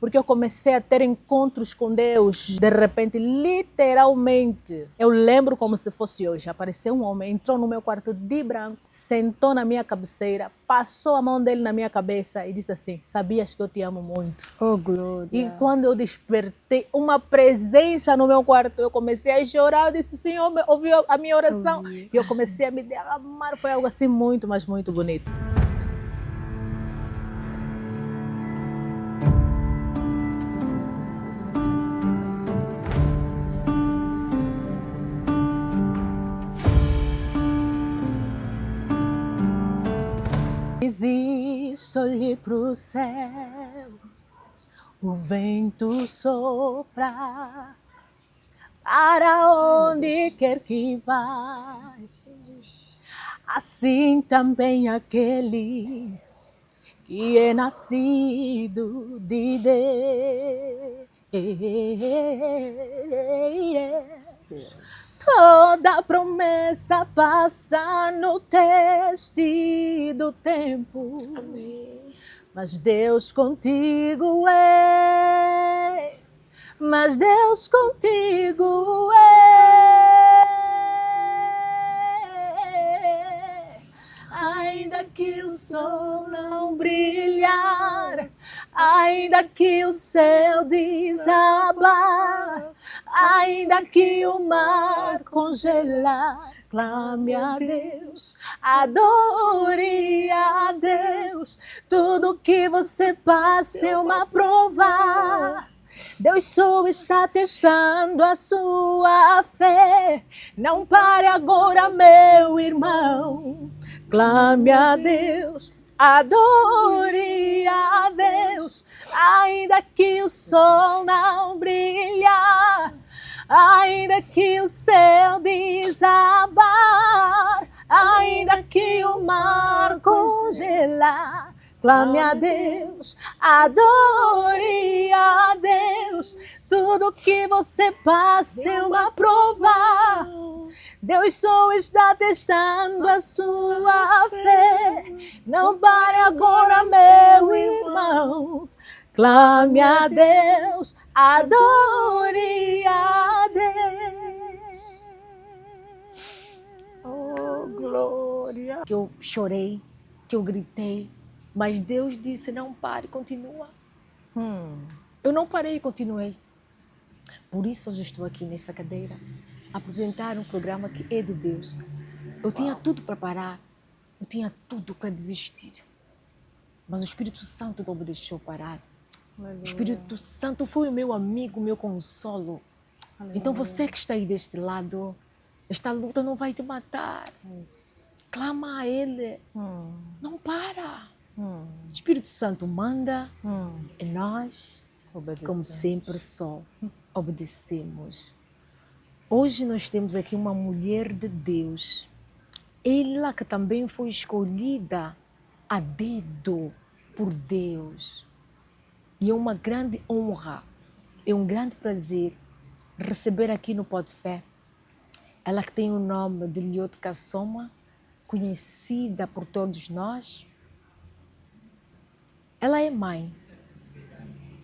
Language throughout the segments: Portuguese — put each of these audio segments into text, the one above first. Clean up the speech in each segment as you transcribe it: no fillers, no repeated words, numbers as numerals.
Porque eu comecei a ter encontros com Deus. De repente, literalmente, eu lembro como se fosse hoje. Apareceu um homem, entrou no meu quarto de branco, sentou na minha cabeceira, passou a mão dele na minha cabeça e disse assim: sabias que eu te amo muito? Oh, glória. E quando eu despertei, uma presença no meu quarto, eu comecei a chorar. Eu disse: Senhor, ouviu a minha oração? Ouvi. E eu comecei a me derramar. Foi algo assim muito, mas muito bonito. Existo, olhei pro céu, o vento sopra, para onde quer que vá. Assim também aquele que é nascido de Deus. Toda promessa passa no teste do tempo. Amém. Mas Deus contigo é. Mas Deus contigo é. Ainda que o sol não brilhar, ainda que o céu desabar, ainda que o mar congelar, clame a Deus, adore a Deus. Tudo que você passa é uma prova. Deus só está testando a sua fé. Não pare agora, meu irmão. Clame a Deus, adore a Deus. Ainda que o sol não brilhar, ainda que o céu desabar, ainda que o mar congelar, clame a Deus, adore a Deus. Tudo que você passa é uma prova. Deus só está testando a sua fé. Não pare agora, meu irmão. Clame a Deus, adore a Deus. Oh, glória. Que eu chorei, que eu gritei, mas Deus disse: não pare, continua. Eu não parei e continuei. Por isso hoje estou aqui nessa cadeira, a apresentar um programa que é de Deus. Eu tinha tudo para parar, eu tinha tudo para desistir, mas o Espírito Santo não me deixou parar. Aleluia. O Espírito Santo foi o meu amigo, o meu consolo. Aleluia. Então você que está aí deste lado, esta luta não vai te matar. Isso. Clama a Ele, não para. Hum. Espírito Santo manda e nós, Obedecemos. como sempre, só obedecemos. Hoje nós temos aqui uma mulher de Deus, ela que também foi escolhida a dedo por Deus. E é uma grande honra, é um grande prazer receber aqui no Pode Fé ela que tem o nome de Lyoto Kassoma, conhecida por todos nós. Ela é mãe,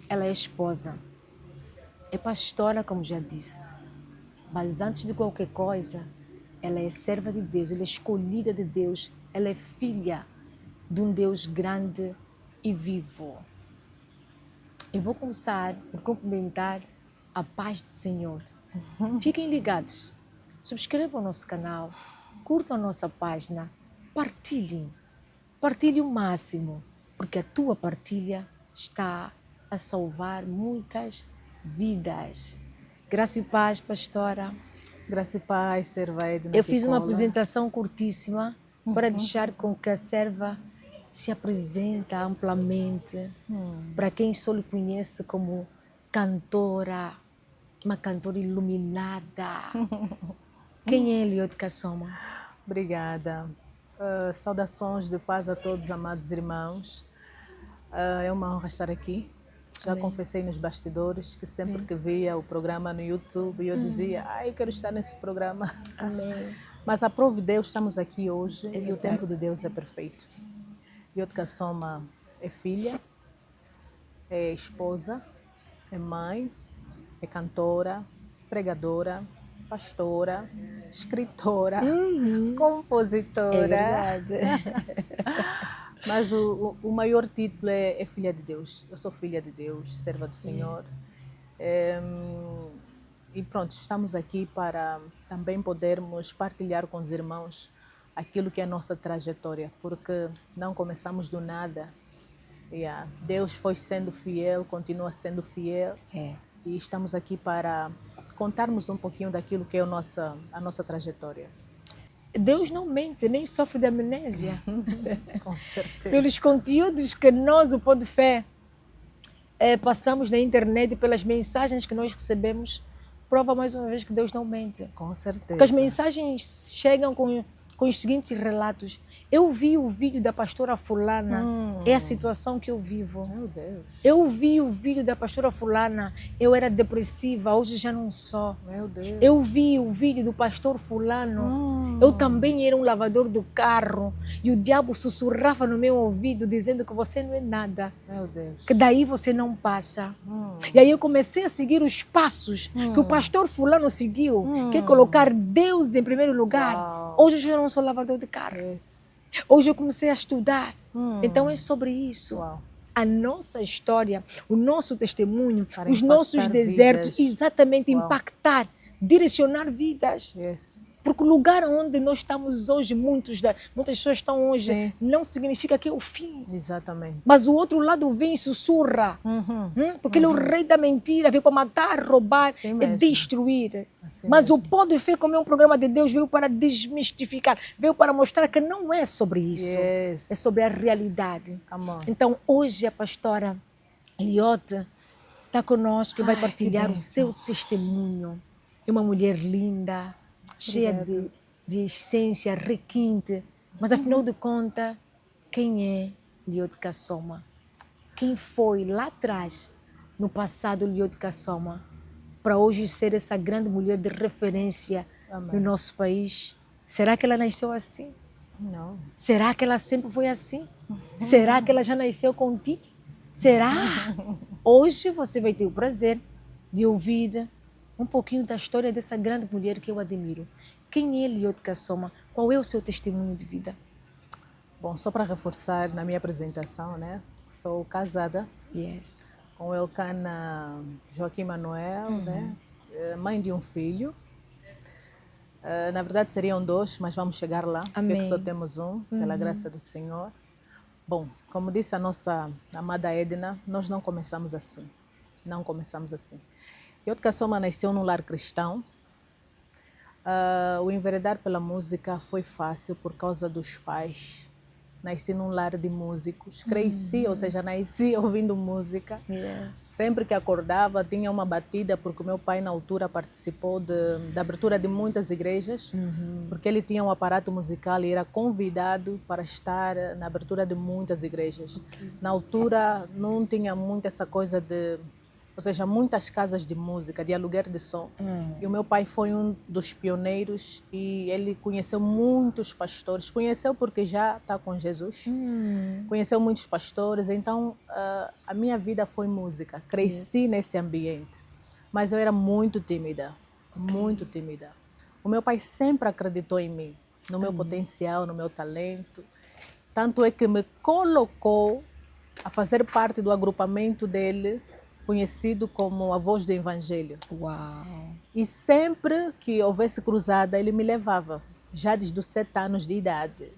ela é esposa, é pastora, como já disse. Mas antes de qualquer coisa, ela é serva de Deus, ela é escolhida de Deus, ela é filha de um Deus grande e vivo. Eu vou começar por cumprimentar a paz do Senhor. Fiquem ligados, subscrevam o nosso canal, curtam a nossa página, partilhem o máximo, porque a tua partilha está a salvar muitas vidas. Graça e paz, pastora. Graça e paz, serva Edna. Eu fiz uma apresentação curtíssima para deixar com que a serva se apresenta amplamente para quem só lhe conhece como cantora, uma cantora iluminada. Quem é Lyoto Kassoma? Obrigada. Saudações de paz a todos, amados irmãos. É uma honra estar aqui. Já Amém. confessei nos bastidores que sempre que via o programa no YouTube, eu dizia: ai, quero estar nesse programa. Amém. Mas aprove Deus, estamos aqui hoje e o verdade. tempo de Deus é perfeito. Lyoto Kassoma é filha, é esposa, é mãe, é cantora, pregadora, pastora, escritora, É compositora. verdade. Mas o maior título é filha de Deus. Eu sou filha de Deus, serva do Senhor. Yes. E pronto, estamos aqui para também podermos partilhar com os irmãos aquilo que é a nossa trajetória, porque não começamos do nada. Yeah. Deus foi sendo fiel, continua sendo fiel. É. E estamos aqui para contarmos um pouquinho daquilo que é a nossa trajetória. Deus não mente, nem sofre de amnésia. Com certeza. Pelos conteúdos que nós, o Pó de Fé, passamos na internet e pelas mensagens que nós recebemos, prova mais uma vez que Deus não mente. Com certeza. Porque as mensagens chegam com os seguintes relatos. Eu vi o vídeo da pastora fulana, é a situação que eu vivo. Meu Deus. Eu vi o vídeo da pastora fulana, eu era depressiva, hoje já não sou. Meu Deus. Eu vi o vídeo do pastor fulano, eu também era um lavador do carro e o diabo sussurrava no meu ouvido dizendo que você não é nada, Meu Deus. que daí você não passa. E aí eu comecei a seguir os passos que o pastor fulano seguiu, que é colocar Deus em primeiro lugar. Uau. Hoje eu já não sou lavador de carro. Yes. Hoje eu comecei a estudar. Então é sobre isso. Uau. A nossa história, o nosso testemunho, Para os impactar nossos desertos, vidas. exatamente Uau. impactar, direcionar vidas. Yes. Porque o lugar onde nós estamos hoje, muitas pessoas estão hoje, Sim. não significa que é o fim. Exatamente. Mas o outro lado vem e sussurra. Porque ele é o rei da mentira, veio para matar, roubar Assim e mesmo. destruir. Assim Mas mesmo. o Pó de Fé, como é um programa de Deus, veio para desmistificar, veio para mostrar que não é sobre isso. Yes. É sobre a realidade. Come on. Então, hoje a pastora Eliot está conosco e vai partilhar o bênção. seu testemunho. É uma mulher linda, cheia de essência, requinte. Mas, afinal de contas, quem é Eliot Kassoma? Quem foi lá atrás, no passado, Eliot Kassoma, para hoje ser essa grande mulher de referência Amém. no nosso país? Será que ela nasceu assim? Não. Será que ela sempre foi assim? Será que ela já nasceu contigo? Será? Hoje você vai ter o prazer de ouvir um pouquinho da história dessa grande mulher que eu admiro. Quem é Eliot Kassoma? Qual é o seu testemunho de vida? Bom, só para reforçar na minha apresentação, né? Sou casada Yes. com o Elcana Joaquim Manuel, né? Mãe de um filho. Na verdade seriam dois, mas vamos chegar lá, Amém. porque só temos um, pela graça do Senhor. Bom, como disse a nossa amada Edna, nós não começamos assim. Não começamos assim. Eliot Kassoma nasceu num lar cristão. O enveredar pela música foi fácil por causa dos pais. Nasci num lar de músicos. Cresci, ou seja, nasci ouvindo música. Yes. Sempre que acordava tinha uma batida, porque o meu pai na altura participou da abertura de muitas igrejas, porque ele tinha um aparato musical e era convidado para estar na abertura de muitas igrejas. Na altura não tinha muito essa coisa de... Ou seja, muitas casas de música, de aluguer de som. E o meu pai foi um dos pioneiros e ele conheceu muitos pastores. Conheceu porque já está com Jesus. Conheceu muitos pastores. Então, a minha vida foi música. Cresci nesse ambiente. Mas eu era muito tímida. Muito tímida. O meu pai sempre acreditou em mim, no meu potencial, no meu talento. Tanto é que me colocou a fazer parte do agrupamento dele, conhecido como a Voz do Evangelho. Uau. E sempre que houvesse cruzada, ele me levava, já desde os 7 anos de idade.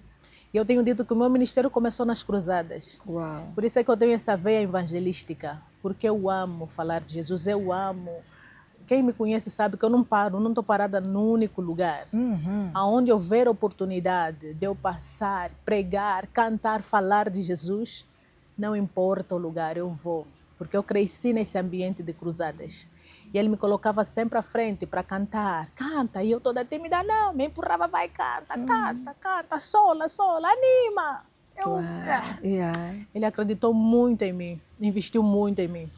E eu tenho dito que o meu ministério começou nas cruzadas. Uau. Por isso é que eu tenho essa veia evangelística, porque eu amo falar de Jesus, eu amo. Quem me conhece sabe que eu não paro, não estou parada num único lugar. Aonde houver oportunidade de eu passar, pregar, cantar, falar de Jesus, não importa o lugar, eu vou. Porque eu cresci nesse ambiente de cruzadas. E ele me colocava sempre à frente para cantar. Canta, e eu toda tímida, não, me empurrava, vai, canta, canta, sola, anima. Ele acreditou muito em mim, investiu muito em mim.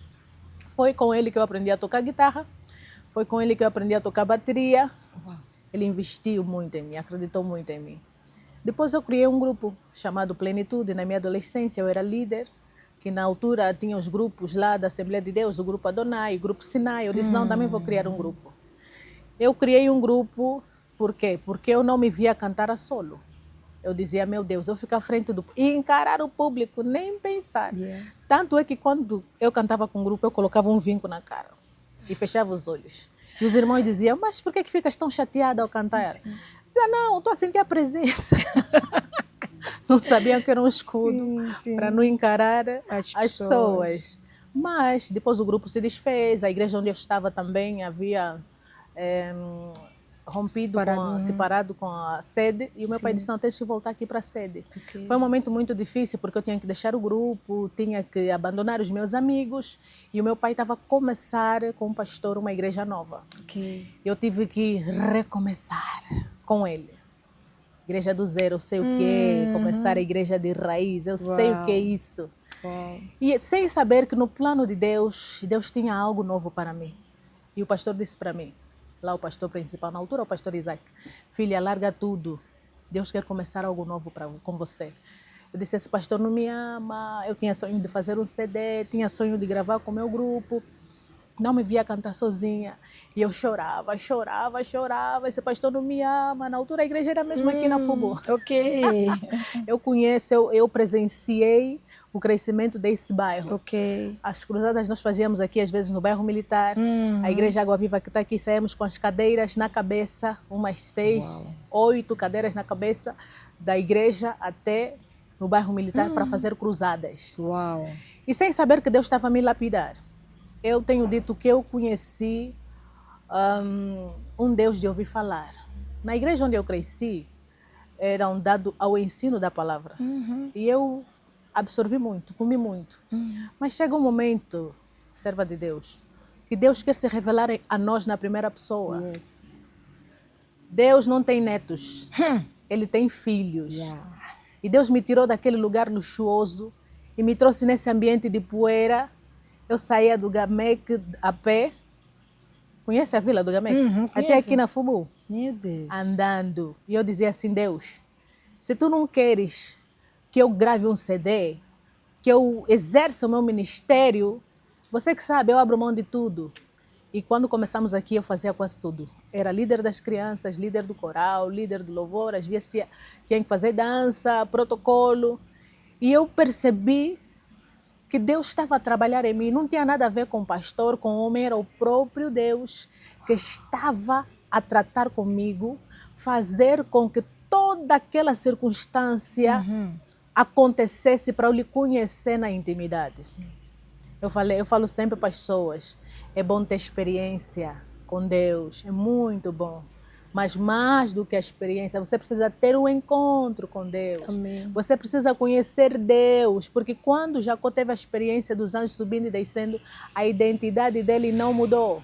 Foi com ele que eu aprendi a tocar guitarra, foi com ele que eu aprendi a tocar bateria. Ele investiu muito em mim, acreditou muito em mim. Depois eu criei um grupo chamado Plenitude. Na minha adolescência eu era líder. que na altura tinha os grupos lá da Assembleia de Deus, o grupo Adonai, o grupo Sinai. Eu disse, não, também vou criar um grupo. Eu criei um grupo, por quê? Porque eu não me via cantar a solo. Eu dizia, meu Deus, eu fico à frente do... E encarar o público, nem pensar. Tanto é que quando eu cantava com o grupo, eu colocava um vinco na cara e fechava os olhos. E os irmãos diziam, mas por que ficas tão chateada ao cantar? Dizia, não, estou a sentir a presença. Não sabiam que era um escudo para não encarar as pessoas. Mas depois o grupo se desfez, a igreja onde eu estava também havia separado com a sede, e o meu pai disse, não, tens que voltar aqui para a sede. Foi um momento muito difícil, porque eu tinha que deixar o grupo, tinha que abandonar os meus amigos, e o meu pai estava a começar com um pastor uma igreja nova. Eu tive que recomeçar com ele. Igreja do zero, eu sei o que é, começar a igreja de raiz, eu sei o que é isso. E sem saber que no plano de Deus, Deus tinha algo novo para mim. E o pastor disse para mim, lá o pastor principal, na altura o pastor Isaac, filha, larga tudo, Deus quer começar algo novo com você. Eu disse, esse pastor não me ama, eu tinha sonho de fazer um CD, tinha sonho de gravar com o meu grupo, não me via cantar sozinha. E eu chorava, esse pastor não me ama. Na altura a igreja era mesmo aqui na Fubu. Eu presenciei o crescimento desse bairro. As cruzadas nós fazíamos aqui, às vezes, no bairro Militar. A igreja Água Viva que está aqui, saímos com as cadeiras na cabeça, umas 6, 8 cadeiras na cabeça da igreja até no bairro Militar para fazer cruzadas. E sem saber que Deus estava a me lapidar. Eu tenho dito que eu conheci um Deus de ouvir falar. Na igreja onde eu cresci, era dado ao ensino da palavra. E eu absorvi muito, comi muito. Mas chega um momento, serva de Deus, que Deus quer se revelar a nós na primeira pessoa. Deus não tem netos, Ele tem filhos. E Deus me tirou daquele lugar luxuoso e me trouxe nesse ambiente de poeira. Eu saía do Gamec a pé. Conhece a vila do Gamec? Até aqui na Fubu. Meu Deus. Andando. E eu dizia assim, Deus, se tu não queres que eu grave um CD, que eu exerça o meu ministério, você que sabe, eu abro mão de tudo. E quando começamos aqui, eu fazia quase tudo. Era líder das crianças, líder do coral, líder do louvor, às vezes tinha que fazer dança, protocolo. E eu percebi que Deus estava a trabalhar em mim, não tinha nada a ver com pastor, com homem, era o próprio Deus que estava a tratar comigo, fazer com que toda aquela circunstância acontecesse para eu lhe conhecer na intimidade. Eu falo sempre para as pessoas, é bom ter experiência com Deus, é muito bom. Mas mais do que a experiência, você precisa ter um encontro com Deus. Você precisa conhecer Deus, porque quando Jacó teve a experiência dos anjos subindo e descendo, a identidade dele não mudou.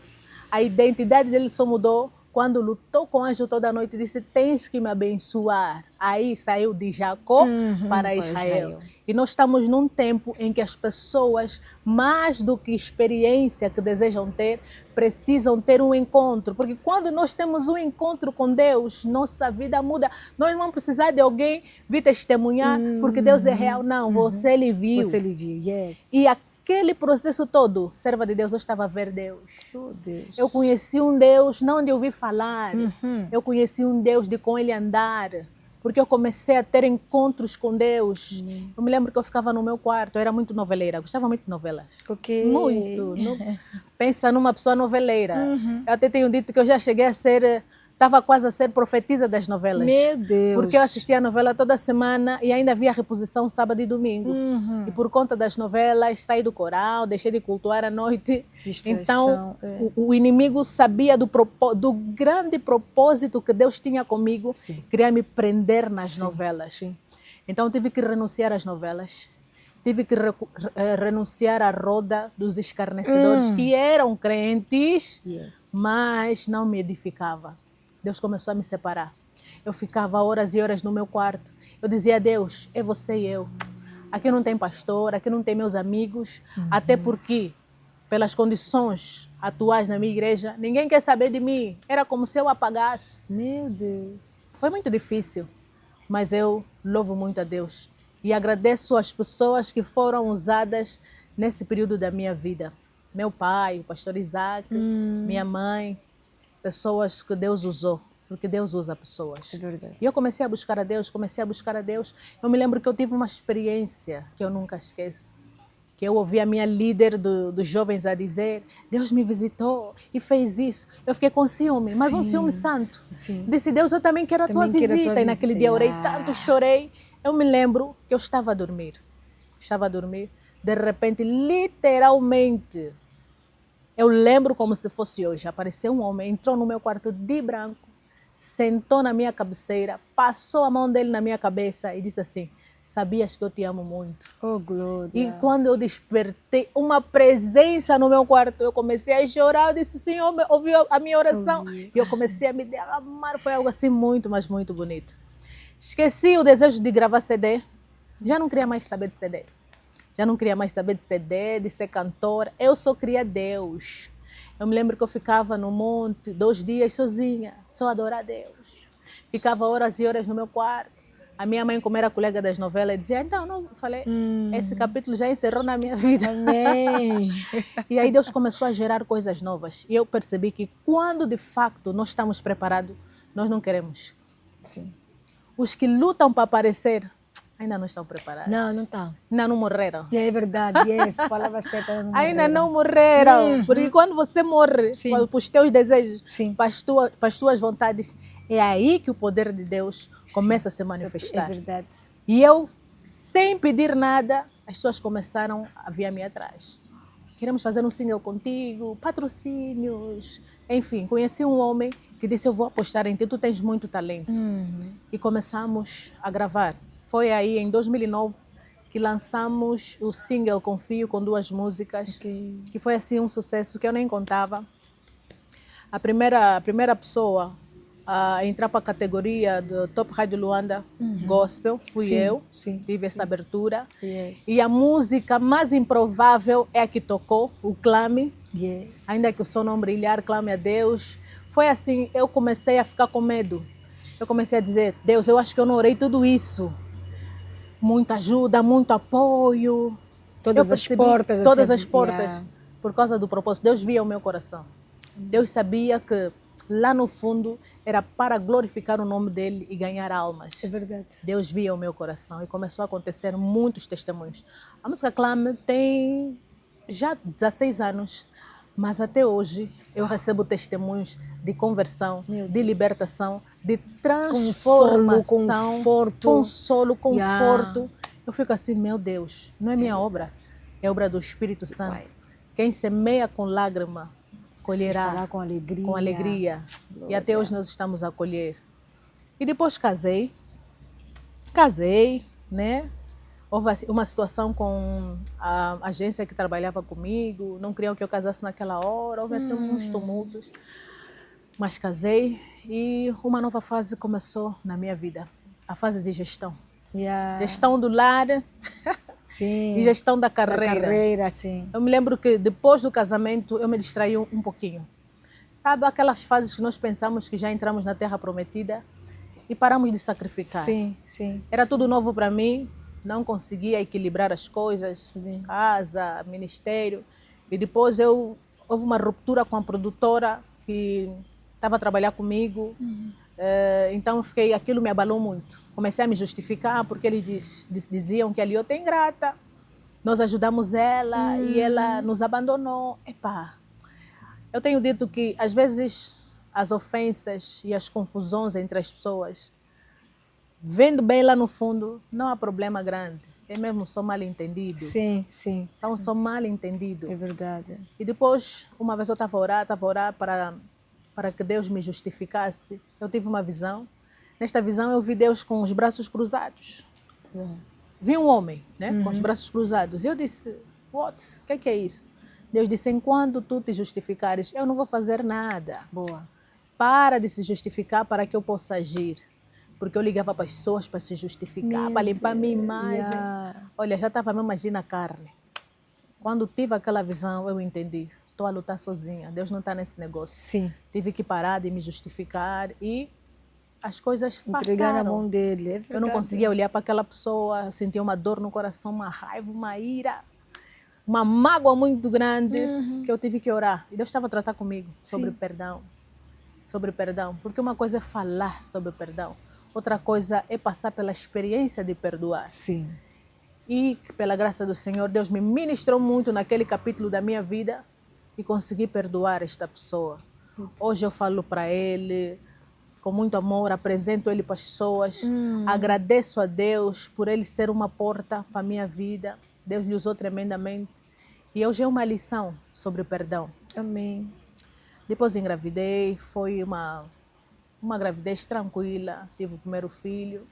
A identidade dele só mudou quando lutou com o anjo toda a noite e disse, tens que me abençoar. Aí saiu de Jacó para Israel. E nós estamos num tempo em que as pessoas, mais do que experiência que desejam ter, precisam ter um encontro. Porque quando nós temos um encontro com Deus, nossa vida muda. Nós não vamos precisar de alguém vir testemunhar, porque Deus é real. Não, você lhe viu. Você lhe viu, E aquele processo todo, serva de Deus, eu estava a ver Deus. Deus. Eu conheci um Deus, não de ouvir falar. Eu conheci um Deus de com Ele andar. Porque eu comecei a ter encontros com Deus. Eu me lembro que eu ficava no meu quarto, eu era muito noveleira, gostava muito de novelas. Muito. Pensa numa pessoa noveleira. Eu até tenho dito que eu já cheguei a ser, estava quase a ser profetisa das novelas. Meu Deus. Porque eu assistia a novela toda semana e ainda havia reposição sábado e domingo. E por conta das novelas, saí do coral, deixei de cultuar à noite. Distração. Então, o inimigo sabia do grande propósito que Deus tinha comigo, queria me prender nas novelas. Então, eu tive que renunciar às novelas. Tive que renunciar à roda dos escarnecedores que eram crentes, mas não me edificava. Deus começou a me separar. Eu ficava horas e horas no meu quarto. Eu dizia, Deus, é você e eu. Aqui não tem pastor, aqui não tem meus amigos, até porque, pelas condições atuais na minha igreja, ninguém quer saber de mim. Era como se eu apagasse. Meu Deus. Foi muito difícil, mas eu louvo muito a Deus. E agradeço as pessoas que foram usadas nesse período da minha vida. Meu pai, o pastor Isaac, minha mãe, pessoas que Deus usou, porque Deus usa pessoas. É verdade. E eu comecei a buscar a Deus, comecei a buscar a Deus. Eu me lembro que eu tive uma experiência que eu nunca esqueço. Que eu ouvi a minha líder dos jovens a dizer: Deus me visitou e fez isso. Eu fiquei com ciúme, mas um Sim, ciúme santo. sim. Disse: Deus, eu também quero a tua Também quero a tua visita. E naquele dia eu orei visita. tanto, chorei. Eu me lembro que eu estava a dormir. Estava a dormir. De repente, literalmente, eu lembro como se fosse hoje. Apareceu um homem, entrou no meu quarto de branco, sentou na minha cabeceira, passou a mão dele na minha cabeça e disse assim: sabias que eu te amo muito? Oh, glória. E quando eu despertei, uma presença no meu quarto, eu comecei a chorar. Eu disse: Senhor, ouviu a minha oração? Ouvi. E eu comecei a me derramar. Foi algo assim muito, mas muito bonito. Esqueci o desejo de gravar CD. Já não queria mais saber de CD. Já não queria mais saber de CD, de ser cantora. Eu só queria Deus. Eu me lembro que eu ficava no monte 2 dias sozinha, só adorar a Deus. Ficava horas e horas no meu quarto. A minha mãe, como era colega das novelas, dizia: então, não, eu falei, esse capítulo já encerrou na minha vida. Amém. E aí Deus começou a gerar coisas novas. E eu percebi que quando de facto nós estamos preparados, nós não queremos. Sim. Os que lutam para aparecer ainda não estão preparados. Não, não está. Ainda não morreram. É verdade, yes. Palavra certa. Ainda não morreram. Porque quando você morre Sim. para os teus desejos, Sim. para as tuas vontades, é aí que o poder de Deus começa a se manifestar. É verdade. E eu, sem pedir nada, as pessoas começaram a vir a mim atrás. Queremos fazer um single contigo, patrocínios. Enfim, conheci um homem que disse: eu vou apostar em ti, tu tens muito talento. E começamos a gravar. Foi aí, em 2009, que lançamos o single Confio, com 2 músicas, Ok. que foi assim um sucesso que eu nem contava. A primeira pessoa a entrar para a categoria do Top Rádio Luanda Gospel fui Sim, eu, sim, tive essa abertura. Yes. E a música mais improvável é a que tocou, o Clame. Yes. Ainda que o som não brilhar, clame a Deus. Foi assim, eu comecei a ficar com medo. Eu comecei a dizer: Deus, eu acho que eu não orei tudo isso. Muita ajuda, muito apoio. Todas Eu as percebi portas. todas assim, as portas, yeah. por causa do propósito. Deus via o meu coração. Deus sabia que lá no fundo era para glorificar o nome dele e ganhar almas. É verdade. Deus via o meu coração e começou a acontecer muitos testemunhos. A música Clame tem já 16 anos, mas até hoje eu recebo testemunhos de conversão, Meu de Deus. libertação, de transformação, conforto. consolo, conforto. Yeah. Eu fico assim: meu Deus, não é minha obra, é obra do Espírito Santo. Pai. Quem semeia com lágrima, colherá Se falar com alegria. com alegria. E Glória. até hoje nós estamos a colher. E depois casei, né? Houve assim, uma situação com a agência que trabalhava comigo, não queriam que eu casasse naquela hora, houve assim, uns tumultos. Mas casei e uma nova fase começou na minha vida, a fase de gestão. Yeah. Gestão do lar Sim. e gestão da Da carreira. carreira, sim. Eu me lembro que depois do casamento eu me distraí um pouquinho. Sabe aquelas fases que nós pensamos que já entramos na Terra Prometida e paramos de sacrificar? Sim, sim. Era tudo novo para mim, não conseguia equilibrar as coisas, Bem. casa, ministério. E depois houve uma ruptura com a produtora que estava a trabalhar comigo. Então aquilo me abalou muito. Comecei a me justificar porque eles diziam que a Liota é ingrata. Nós ajudamos ela e ela nos abandonou. Epá, eu tenho dito que às vezes as ofensas e as confusões entre as pessoas, vendo bem lá no fundo, não há problema grande. É mesmo só mal entendido. Sim, sim. São só mal entendido. É verdade. E depois, uma vez eu estava a orar para que Deus me justificasse. Eu tive uma visão. Nesta visão eu vi Deus com os braços cruzados. Vi um homem, né, com os braços cruzados. E eu disse: what? O que é isso? Deus disse: enquanto tu te justificares, eu não vou fazer nada. Boa. Para de se justificar para que eu possa agir. Porque eu ligava para as pessoas para se justificar, para limpar a minha imagem. Yeah. Olha, já estava mesmo agindo na carne. Quando tive aquela visão, eu entendi. Estou a lutar sozinha. Deus não está nesse negócio. Sim. Tive que parar de me justificar e as coisas Entregar na passaram. mão dele. É Eu não verdade. conseguia olhar para aquela pessoa, eu sentia uma dor no coração, uma raiva, uma ira, uma mágoa muito grande que eu tive que orar. E Deus estava a tratar comigo sobre Sim. perdão. Sobre perdão. Porque uma coisa é falar sobre perdão, outra coisa é passar pela experiência de perdoar. Sim. E pela graça do Senhor, Deus me ministrou muito naquele capítulo da minha vida e consegui perdoar esta pessoa. Hoje eu falo para ele com muito amor, apresento ele para as pessoas, agradeço a Deus por ele ser uma porta para a minha vida. Deus lhe usou tremendamente. E hoje é uma lição sobre o perdão. Amém. Depois engravidei, foi uma gravidez tranquila, tive o primeiro filho.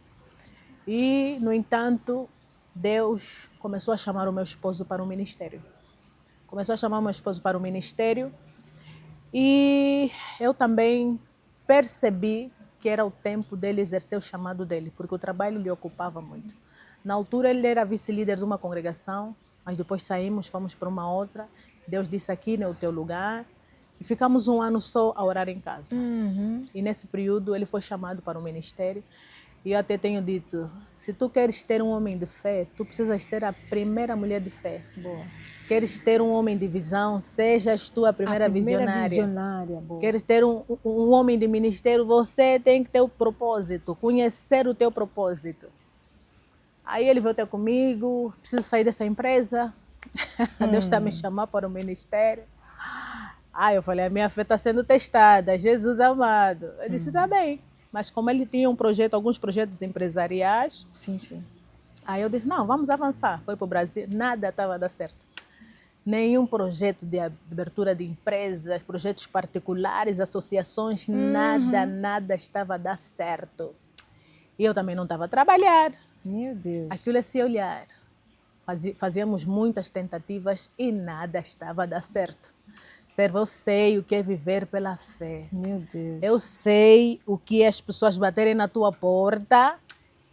E, no entanto, Deus começou a chamar o meu esposo para o ministério. Começou a chamar o meu esposo para o ministério e eu também percebi que era o tempo dele exercer o chamado dele, porque o trabalho lhe ocupava muito. Na altura ele era vice-líder de uma congregação, mas depois saímos, fomos para uma outra. Deus disse: aqui não é o teu lugar. E ficamos um ano só a orar em casa. E nesse período ele foi chamado para o ministério. E eu até tenho dito, se tu queres ter um homem de fé, tu precisas ser a primeira mulher de fé. Boa. Queres ter um homem de visão, sejas tu a primeira visionária. visionária. Boa. Queres ter um homem de ministério, você tem que ter o propósito, conhecer o teu propósito. Aí ele veio até comigo, preciso sair dessa empresa, Deus está me chamando para o ministério. Aí eu falei, a minha fé está sendo testada, Jesus amado. Eu disse, tá bem. Mas como ele tinha alguns projetos empresariais, Sim, sim. aí eu disse, não, vamos avançar. Foi para o Brasil, nada estava a dar certo. Nenhum projeto de abertura de empresas, projetos particulares, associações, nada estava a dar certo. E eu também não estava a trabalhar. Meu Deus. Aquilo é se olhar. Fazíamos muitas tentativas e nada estava a dar certo. Servo, eu sei o que é viver pela fé. Meu Deus. Eu sei o que é as pessoas baterem na tua porta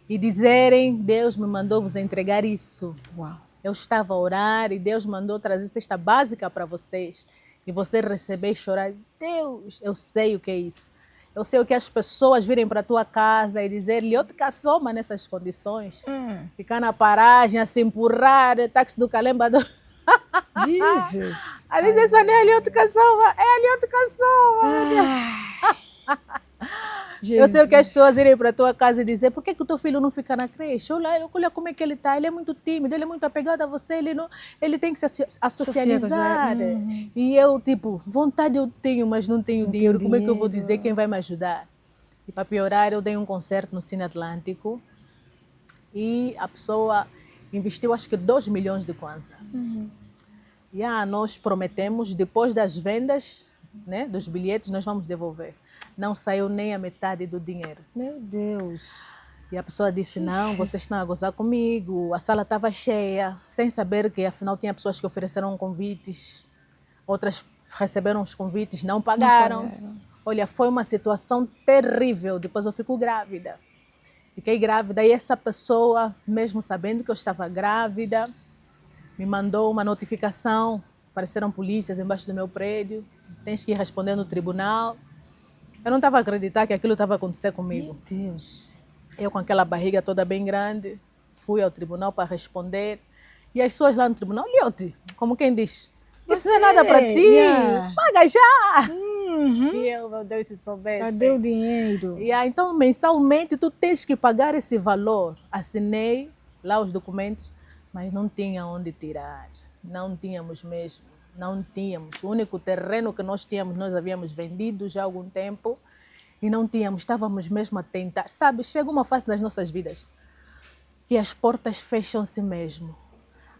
e dizerem, Deus me mandou vos entregar isso. Uau. Eu estava a orar e Deus mandou trazer cesta básica para vocês. E você receber e chorar. Deus, eu sei o que é isso. Eu sei o que as pessoas virem para a tua casa e dizer-lhe, eu te caçoma nessas condições. Ficar na paragem, a se empurrar, táxi do Calemba do... Jesus. A dizer, essa não é ali, eu te caçoma. É ali, eu te caçoma. Eu sei o que as pessoas irem para a tua casa e dizer, por que o teu filho não fica na creche? Olha como é que ele está, ele é muito tímido, ele é muito apegado a você, ele tem que se socializar. E eu, tipo, vontade eu tenho, mas não tenho dinheiro. Como é que eu vou dizer quem vai me ajudar? E para piorar, eu dei um concerto no Cine Atlântico e a pessoa investiu acho que 2 milhões de kwanza. E nós prometemos, depois das vendas, né, dos bilhetes, nós vamos devolver. Não saiu nem a metade do dinheiro. Meu Deus. E a pessoa disse, não, vocês estão a gozar comigo. A sala estava cheia, sem saber que afinal tinha pessoas que ofereceram convites. Outras receberam os convites, não pagaram. Olha, foi uma situação terrível. Depois eu fico grávida. Fiquei grávida e essa pessoa, mesmo sabendo que eu estava grávida, me mandou uma notificação. Apareceram polícias embaixo do meu prédio. Tens que ir responder no tribunal. Eu não estava a acreditar que aquilo estava a acontecer comigo. Meu Deus. Eu com aquela barriga toda bem grande, fui ao tribunal para responder. E as pessoas lá no tribunal, Liote, como quem diz, isso não é nada para ti, paga já! E eu, meu Deus, se soubesse. Cadê o dinheiro? E então, mensalmente, tu tens que pagar esse valor. Assinei lá os documentos, mas não tinha onde tirar. Não tínhamos mesmo. Não tínhamos. O único terreno que nós tínhamos, nós havíamos vendido já há algum tempo e não tínhamos. Estávamos mesmo a tentar. Sabe, chega uma fase nas nossas vidas que as portas fecham-se mesmo.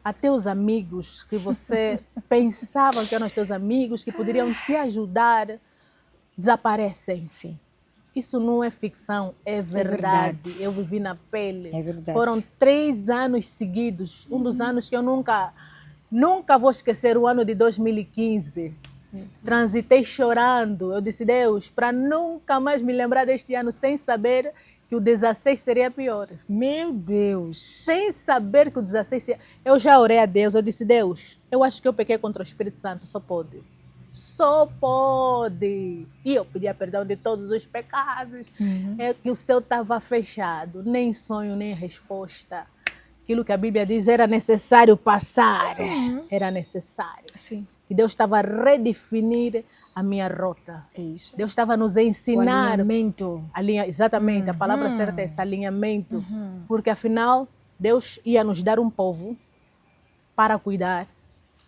Até os amigos que você pensava que eram os teus amigos, que poderiam te ajudar, desaparecem. Sim. Isso não é ficção, é verdade. Eu vivi na pele. É verdade. Foram 3 anos seguidos. Um dos anos que eu nunca vou esquecer, o ano de 2015. Transitei chorando. Eu disse, Deus, para nunca mais me lembrar deste ano sem saber que o 16 seria pior. Meu Deus. Sem saber que o 16 seria... Eu já orei a Deus, eu disse, Deus, eu acho que eu pequei contra o Espírito Santo, só pode. Só pode. E eu pedia perdão de todos os pecados. É que o céu estava fechado. Nem sonho, nem resposta. Aquilo que a Bíblia diz era necessário passar. Era necessário. Sim. Que Deus estava a redefinir a minha rota. É isso. Deus estava a nos O ensinar. alinhamento. Exatamente, a palavra certa é esse alinhamento. Porque afinal, Deus ia nos dar um povo para cuidar.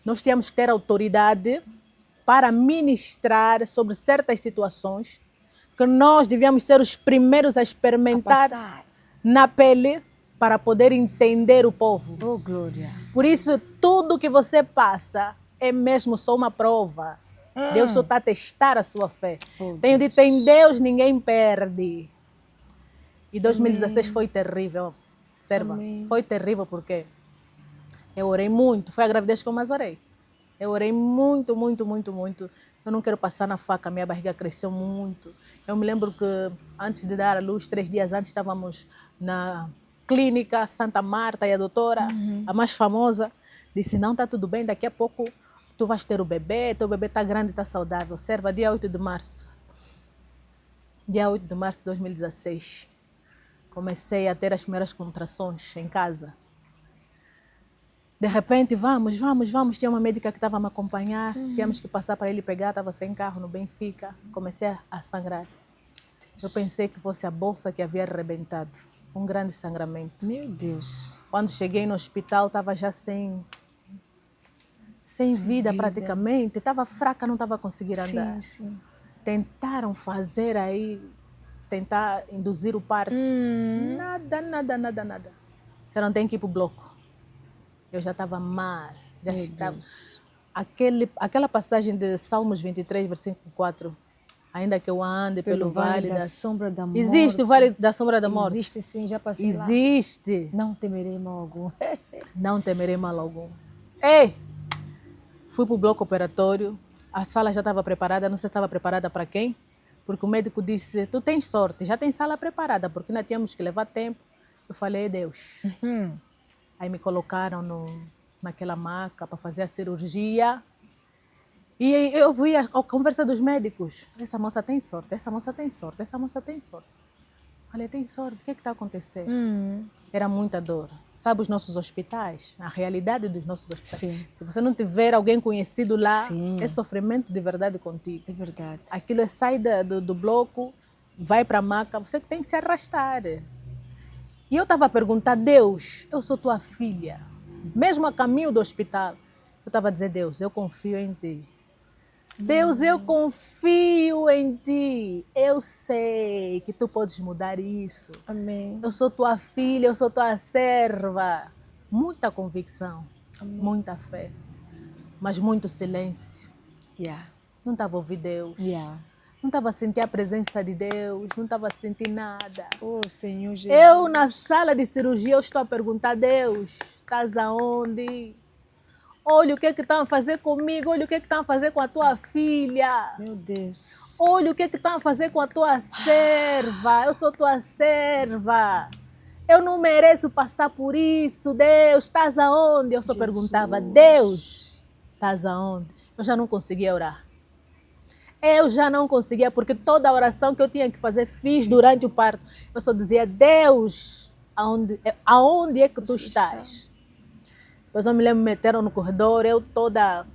Nós tínhamos que ter autoridade para ministrar sobre certas situações que nós devíamos ser os primeiros a experimentar Passar. na pele para poder entender o povo. Oh, glória. Por isso, tudo que você passa é mesmo só uma prova. Deus só está a testar a sua fé. Oh, Tenho dito, em Deus ninguém perde. E 2016 foi terrível. Observa, Amém. foi terrível porque eu orei muito. Foi a gravidez que eu mais orei. Eu orei muito, muito, muito, muito. Eu não quero passar na faca, minha barriga cresceu muito. Eu me lembro que antes de dar a luz, 3 dias antes, estávamos na clínica Santa Marta e a doutora, a mais famosa, disse, não, está tudo bem, daqui a pouco tu vais ter o bebê, teu bebê está grande, está saudável. Observa, dia 8 de março. Dia 8 de março de 2016. Comecei a ter as primeiras contrações em casa. De repente, vamos. Tinha uma médica que estava a me acompanhar. Tínhamos que passar para ele pegar. Estava sem carro no Benfica. Comecei a sangrar. Eu pensei que fosse a bolsa que havia arrebentado. Um grande sangramento. Meu Deus. Quando cheguei no hospital, estava já sem vida praticamente. Estava fraca, não estava conseguindo andar. Sim. Tentaram fazer aí, tentar induzir o parto. Nada. Você não tem que ir para o bloco. Eu já estava mal, já Meu estava. Deus. Aquela passagem de Salmos 23, versículo 4. Ainda que eu ande pelo vale da sombra da morte. Existe o vale da sombra da morte? Existe sim, já passei lá. Existe. Não temerei mal algum. Não temerei mal algum. Ei! Fui para o bloco operatório. A sala já estava preparada. Não sei se estava preparada para quem. Porque o médico disse, tu tens sorte, já tem sala preparada. Porque nós tínhamos que levar tempo. Eu falei, Deus. Aí me colocaram naquela maca para fazer a cirurgia. E eu vi a conversa dos médicos. Essa moça tem sorte. Falei, tem sorte, o que está acontecendo? Era muita dor. Sabe os nossos hospitais? A realidade dos nossos hospitais. Sim. Se você não tiver alguém conhecido lá, Sim. é sofrimento de verdade contigo. É verdade. Aquilo é sai do bloco, vai para a maca, você que tem que se arrastar. E eu estava a perguntar, Deus, eu sou tua filha. Mesmo a caminho do hospital, eu estava a dizer, Deus, eu confio em ti. Deus, eu confio em ti. Eu sei que tu podes mudar isso. Amém. Eu sou tua filha, eu sou tua serva. Muita convicção, Amém. muita fé, mas muito silêncio. Não estava a ouvir Deus. Não estava a sentir a presença de Deus, não estava a sentir nada. Oh, Senhor Jesus. Eu, na sala de cirurgia, eu estou a perguntar, Deus, estás aonde? Olha o que estão a fazer comigo, olha o que estão a fazer com a tua filha. Meu Deus. Olha o que estão a fazer com a tua serva. Eu sou tua serva. Eu não mereço passar por isso. Deus, estás aonde? Eu só perguntava, Deus, estás aonde? Eu já não conseguia orar. Eu já não conseguia, porque toda a oração que eu tinha que fazer, fiz durante o parto. Eu só dizia, Deus, aonde é que tu estás? Depois eu me lembro, me meteram no corredor, eu toda...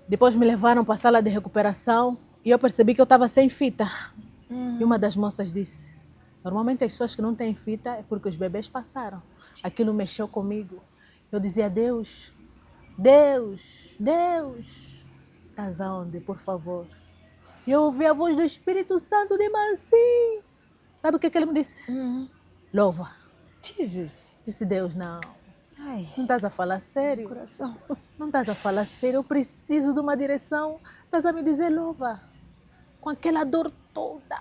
Depois me levaram para a sala de recuperação e eu percebi que eu estava sem fita. E uma das moças disse, normalmente as pessoas que não têm fita é porque os bebês passaram. Aquilo mexeu comigo. Eu dizia, Deus, estás aonde, por favor? E eu ouvi a voz do Espírito Santo de mansinho. Sabe o que ele me disse? Louva. Jesus. Disse Deus, não. Ai, Não estás a falar sério? coração. Não estás a falar sério? Eu preciso de uma direção. Estás a me dizer louva. Com aquela dor toda.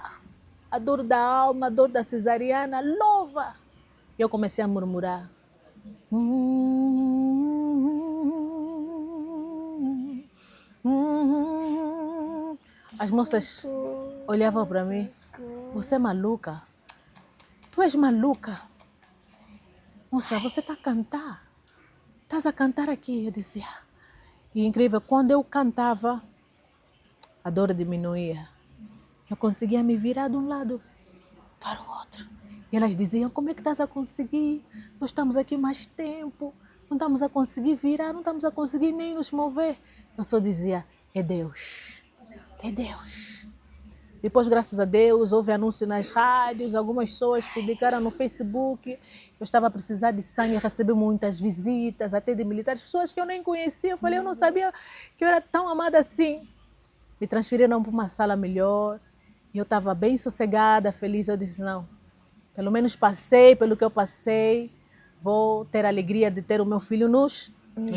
A dor da alma, a dor da cesariana. Louva. E eu comecei a murmurar. As moças olhavam para mim. Você é maluca? Tu és maluca? Moça, você está a cantar. Estás a cantar aqui, eu dizia. E incrível, quando eu cantava, a dor diminuía. Eu conseguia me virar de um lado para o outro. E elas diziam, como é que estás a conseguir? Nós estamos aqui mais tempo, não estamos a conseguir virar, não estamos a conseguir nem nos mover. Eu só dizia, é Deus, é Deus. Depois, graças a Deus, houve anúncio nas rádios, algumas pessoas publicaram no Facebook. Eu estava a precisar de sangue, recebi muitas visitas, até de militares, pessoas que eu nem conhecia. Eu falei, eu não sabia que eu era tão amada assim. Me transferiram para uma sala melhor. E eu estava bem sossegada, feliz. Eu disse, não, pelo menos passei pelo que eu passei. Vou ter a alegria de ter o meu filho nos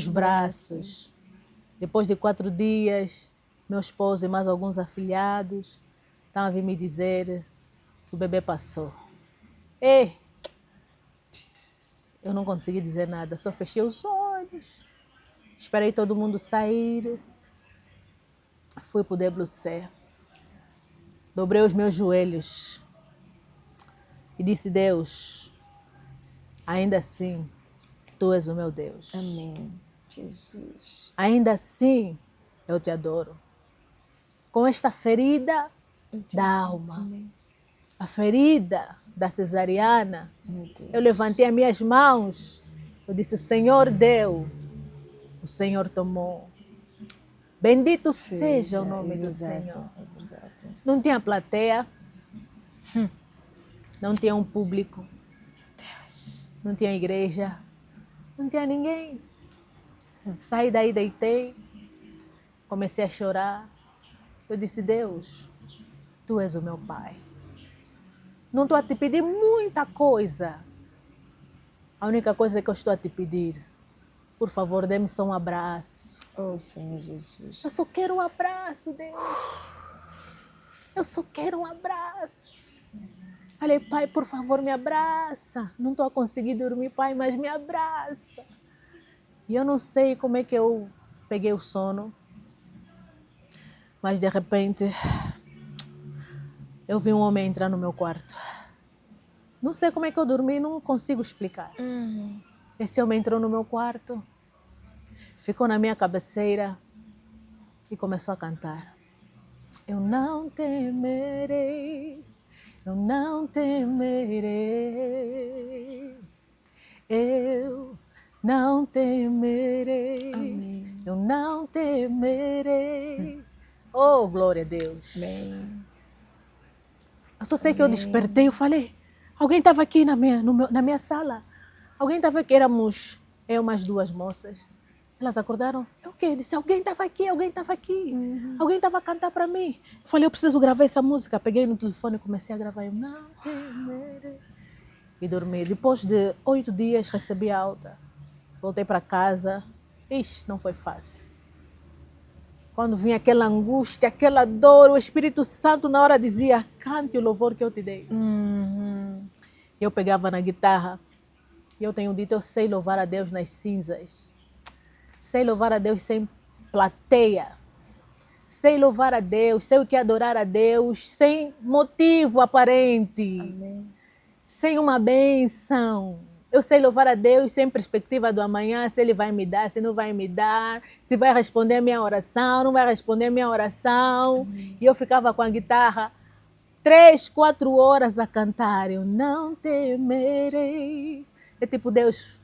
braços. Depois de 4 dias, meu esposo e mais alguns afilhados estavam a vir me dizer que o bebê passou. E eu não consegui dizer nada, só fechei os olhos. Esperei todo mundo sair. Fui para o WC. Dobrei os meus joelhos e disse, Deus, ainda assim, Tu és o meu Deus. Amém. Jesus. Ainda assim, eu te adoro. Com esta ferida da alma, Amém. a ferida da cesariana, Meu Deus. eu levantei as minhas mãos. Eu disse, o Senhor deu, o Senhor tomou. Bendito seja o nome do Senhor. É verdade. Não tinha plateia, não tinha um público, Deus. não tinha igreja, não tinha ninguém. Saí daí, deitei, comecei a chorar. Eu disse, Deus, Tu és o meu Pai. Não estou a te pedir muita coisa. A única coisa que eu estou a te pedir, por favor, dê-me só um abraço. Oh, Senhor Jesus. Eu só quero um abraço, Deus. Eu só quero um abraço. Falei, Pai, por favor, me abraça. Não estou a conseguir dormir, Pai, mas me abraça. E eu não sei como é que eu peguei o sono, mas de repente eu vi um homem entrar no meu quarto. Não sei como é que eu dormi, não consigo explicar. Esse homem entrou no meu quarto, ficou na minha cabeceira e começou a cantar. Eu não temerei, eu não temerei, eu não temerei, Amém. eu não temerei. Oh, glória a Deus. Amém. Eu só sei que eu despertei, eu falei, alguém estava aqui na minha sala. Alguém estava aqui, éramos eu mais 2 moças. Elas acordaram, é o quê? Eu disse, alguém estava aqui, alguém estava aqui. Alguém estava a cantar para mim. Eu falei, eu preciso gravar essa música. Peguei no telefone e comecei a gravar. Eu não temerei. E dormi. Depois de 8 dias recebi alta. Voltei para casa. Ixi, não foi fácil. Quando vinha aquela angústia, aquela dor, o Espírito Santo na hora dizia, cante o louvor que eu te dei. Eu pegava na guitarra. E eu tenho dito, eu sei louvar a Deus nas cinzas. Sei louvar a Deus sem plateia. Sei louvar a Deus, sei o que é adorar a Deus, sem motivo aparente. Amém. Sem uma bênção. Eu sei louvar a Deus sem perspectiva do amanhã, se Ele vai me dar, se não vai me dar, se vai responder a minha oração, não vai responder a minha oração. E eu ficava com a guitarra 3, 4 horas a cantar. Eu não temerei. É tipo, Deus,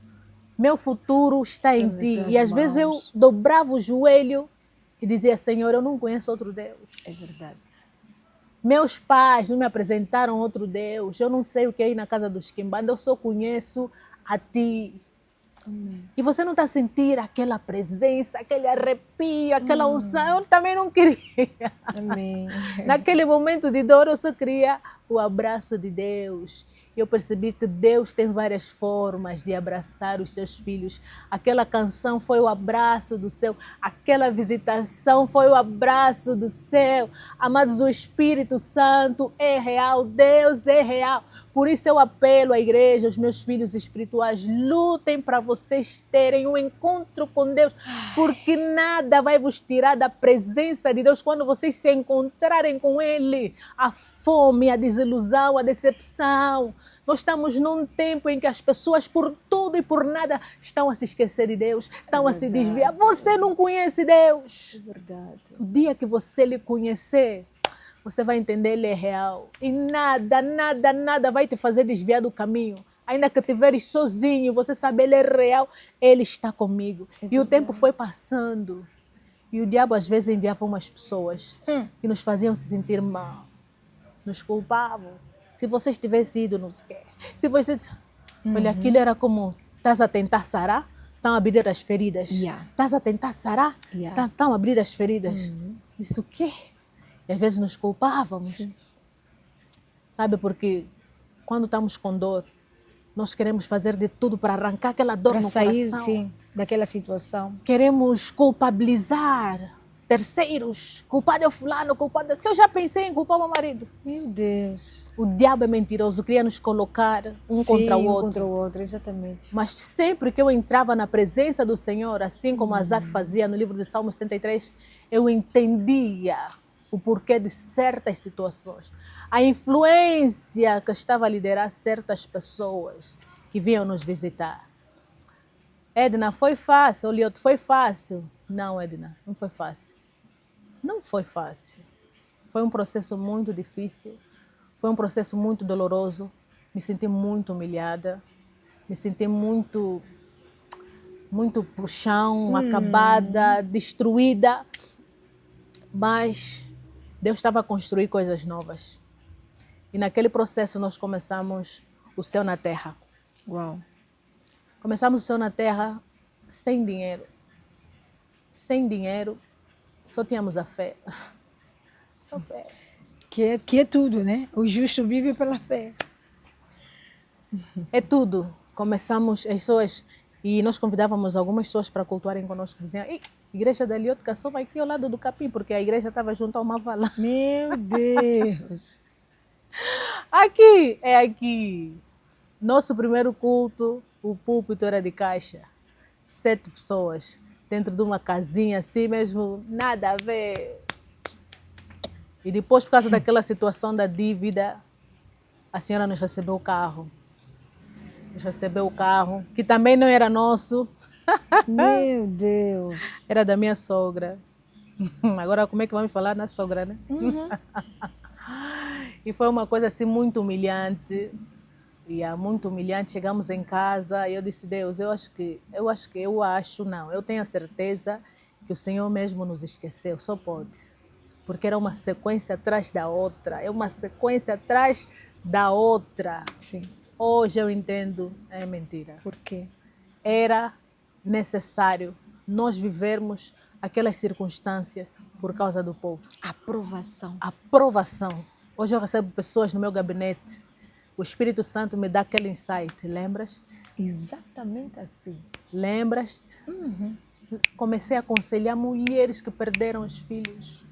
meu futuro está em Ti. E às vezes eu dobrava o joelho e dizia, Senhor, eu não conheço outro Deus. É verdade. Meus pais não me apresentaram outro Deus. Eu não sei o que é ir na casa dos Quimbanda. Eu só conheço a Ti. Amém. E você não está a sentir aquela presença, aquele arrepio, aquela unção. Eu também não queria. Amém. Naquele momento de dor, eu só queria o abraço de Deus. Eu percebi que Deus tem várias formas de abraçar os seus filhos. Aquela canção foi o abraço do céu. Aquela visitação foi o abraço do céu. Amados, o Espírito Santo é real. Deus é real. Por isso eu apelo à igreja, aos meus filhos espirituais, lutem para vocês terem um encontro com Deus, porque nada vai vos tirar da presença de Deus quando vocês se encontrarem com Ele. A fome, a desilusão, a decepção. Nós estamos num tempo em que as pessoas, por tudo e por nada, estão a se esquecer de Deus, estão a se desviar. Você não conhece Deus. É verdade. O dia que você lhe conhecer, você vai entender, Ele é real. E nada, nada, nada vai te fazer desviar do caminho. Ainda que estiveres sozinho, você sabe, Ele é real, Ele está comigo. E o tempo foi passando. E o diabo às vezes enviava umas pessoas que nos faziam se sentir mal. Nos culpavam. Se você tivesse ido, não sei o quê. Se você... Olha, aquilo era como, estás a tentar sarar? Estão a abrir as feridas. Estás a tentar sarar? Estão a abrir as feridas. Isso o quê? E às vezes nos culpávamos. Sim. Sabe, porque quando estamos com dor, nós queremos fazer de tudo para arrancar aquela dor Para no sair, coração. sim, daquela situação. Queremos culpabilizar terceiros. Culpado é o fulano, culpado... Se eu já pensei em culpar o meu marido. Meu Deus. O diabo é mentiroso, queria nos colocar um contra o outro. Contra o outro, exatamente. Mas sempre que eu entrava na presença do Senhor, assim como Asaf fazia no livro de Salmos 73, eu entendia o porquê de certas situações. A influência que estava a liderar certas pessoas que vinham nos visitar. Edna, foi fácil. Olioto, foi fácil. Não, Edna, não foi fácil. Não foi fácil. Foi um processo muito difícil. Foi um processo muito doloroso. Me senti muito humilhada. Me senti muito pro chão, acabada, destruída. Mas Deus estava a construir coisas novas. E naquele processo nós começamos o céu na terra. Uau. Começamos o céu na terra sem dinheiro. Sem dinheiro, só tínhamos a fé. Só fé. Que é tudo, né? O justo vive pela fé. É tudo. Começamos as pessoas, e nós convidávamos algumas pessoas para cultuarem conosco. Diziam, igreja da Liotka só vai aqui ao lado do capim, porque a igreja estava junto a uma vala. Meu Deus. Aqui, é aqui. Nosso primeiro culto, o púlpito era de caixa. 7 pessoas dentro de uma casinha assim mesmo, nada a ver. E depois, por causa daquela situação da dívida, a senhora nos recebeu o carro. Nos recebeu o carro, que também não era nosso. Meu Deus. Era da minha sogra. Agora, como é que vamos falar na sogra, né? E foi uma coisa assim muito humilhante. Muito humilhante. Chegamos em casa e eu disse, Deus, eu tenho a certeza que o Senhor mesmo nos esqueceu, só pode. Porque era uma sequência atrás da outra, é uma sequência atrás da outra. Sim. Hoje eu entendo, é mentira. Por quê? Era necessário nós vivermos aquelas circunstâncias por causa do povo. Aprovação. Aprovação. Hoje eu recebo pessoas no meu gabinete. O Espírito Santo me dá aquele insight. Lembras-te? Exatamente assim. Lembras-te? Comecei a aconselhar mulheres que perderam os filhos.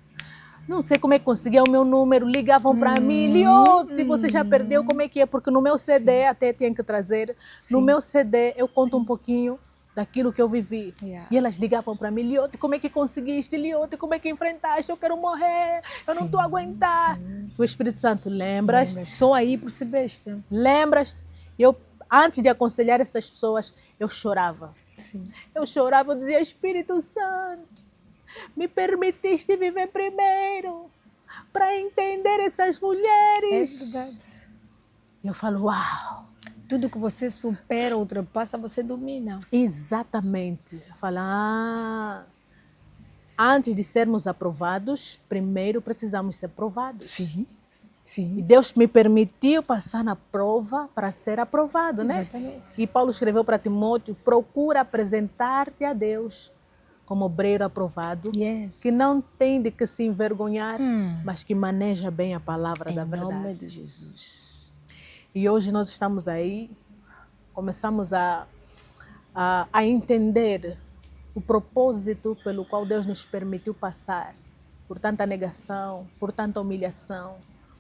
Não sei como é que conseguia o meu número. Ligavam para mim. Liote, você já perdeu? Como é que é? Porque no meu CD, até tinha que trazer. No meu CD, eu conto um pouquinho daquilo que eu vivi. E elas ligavam para mim, Liote, como é que conseguiste? Liote, como é que enfrentaste? Eu quero morrer, eu não estou a aguentar. O Espírito Santo, lembras-te? Só aí percebeste. Lembras-te? Eu, antes de aconselhar essas pessoas, eu chorava. Sim. Eu chorava, eu dizia, Espírito Santo, me permitiste viver primeiro para entender essas mulheres. É verdade. E eu falo, uau. Tudo que você supera, ultrapassa, você domina. Exatamente. Falar, antes de sermos aprovados, primeiro precisamos ser provados. Sim, sim. E Deus me permitiu passar na prova para ser aprovado, né? Exatamente. E Paulo escreveu para Timóteo, procura apresentar-te a Deus como obreiro aprovado, que não tem de que se envergonhar, mas que maneja bem a palavra da verdade. Em nome de Jesus. E hoje nós estamos aí, começamos a entender o propósito pelo qual Deus nos permitiu passar por tanta negação, por tanta humilhação,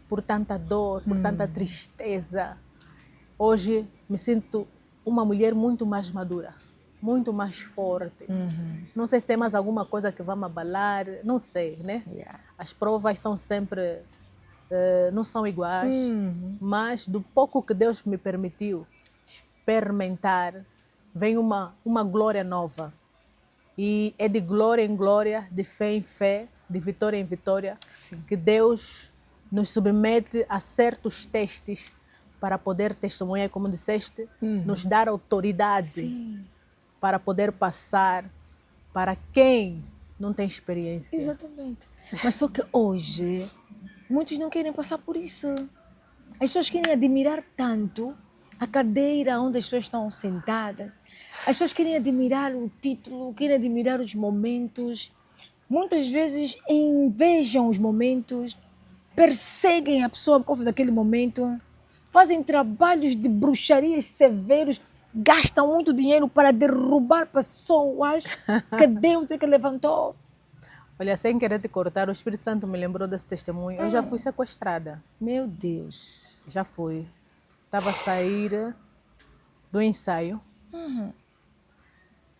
por tanta dor, por tanta tristeza, Hoje me sinto uma mulher muito mais madura, muito mais forte. Não sei se tem mais alguma coisa que vai me abalar, não sei, né? Yeah. As provas são sempre, não são iguais, mas do pouco que Deus me permitiu experimentar, vem uma glória nova. E é de glória em glória, de fé em fé, de vitória em vitória, Sim. que Deus nos submete a certos testes para poder testemunhar, como disseste, nos dar autoridade Sim. para poder passar para quem não tem experiência. Exatamente. Mas só que hoje, muitos não querem passar por isso. As pessoas querem admirar tanto a cadeira onde as pessoas estão sentadas. As pessoas querem admirar o título, querem admirar os momentos. Muitas vezes invejam os momentos, perseguem a pessoa por causa daquele momento, fazem trabalhos de bruxarias severos, gastam muito dinheiro para derrubar pessoas que Deus é que levantou. Olha, sem querer te cortar, o Espírito Santo me lembrou desse testemunho. Eu já fui sequestrada. Meu Deus. Já fui. Estava a sair do ensaio.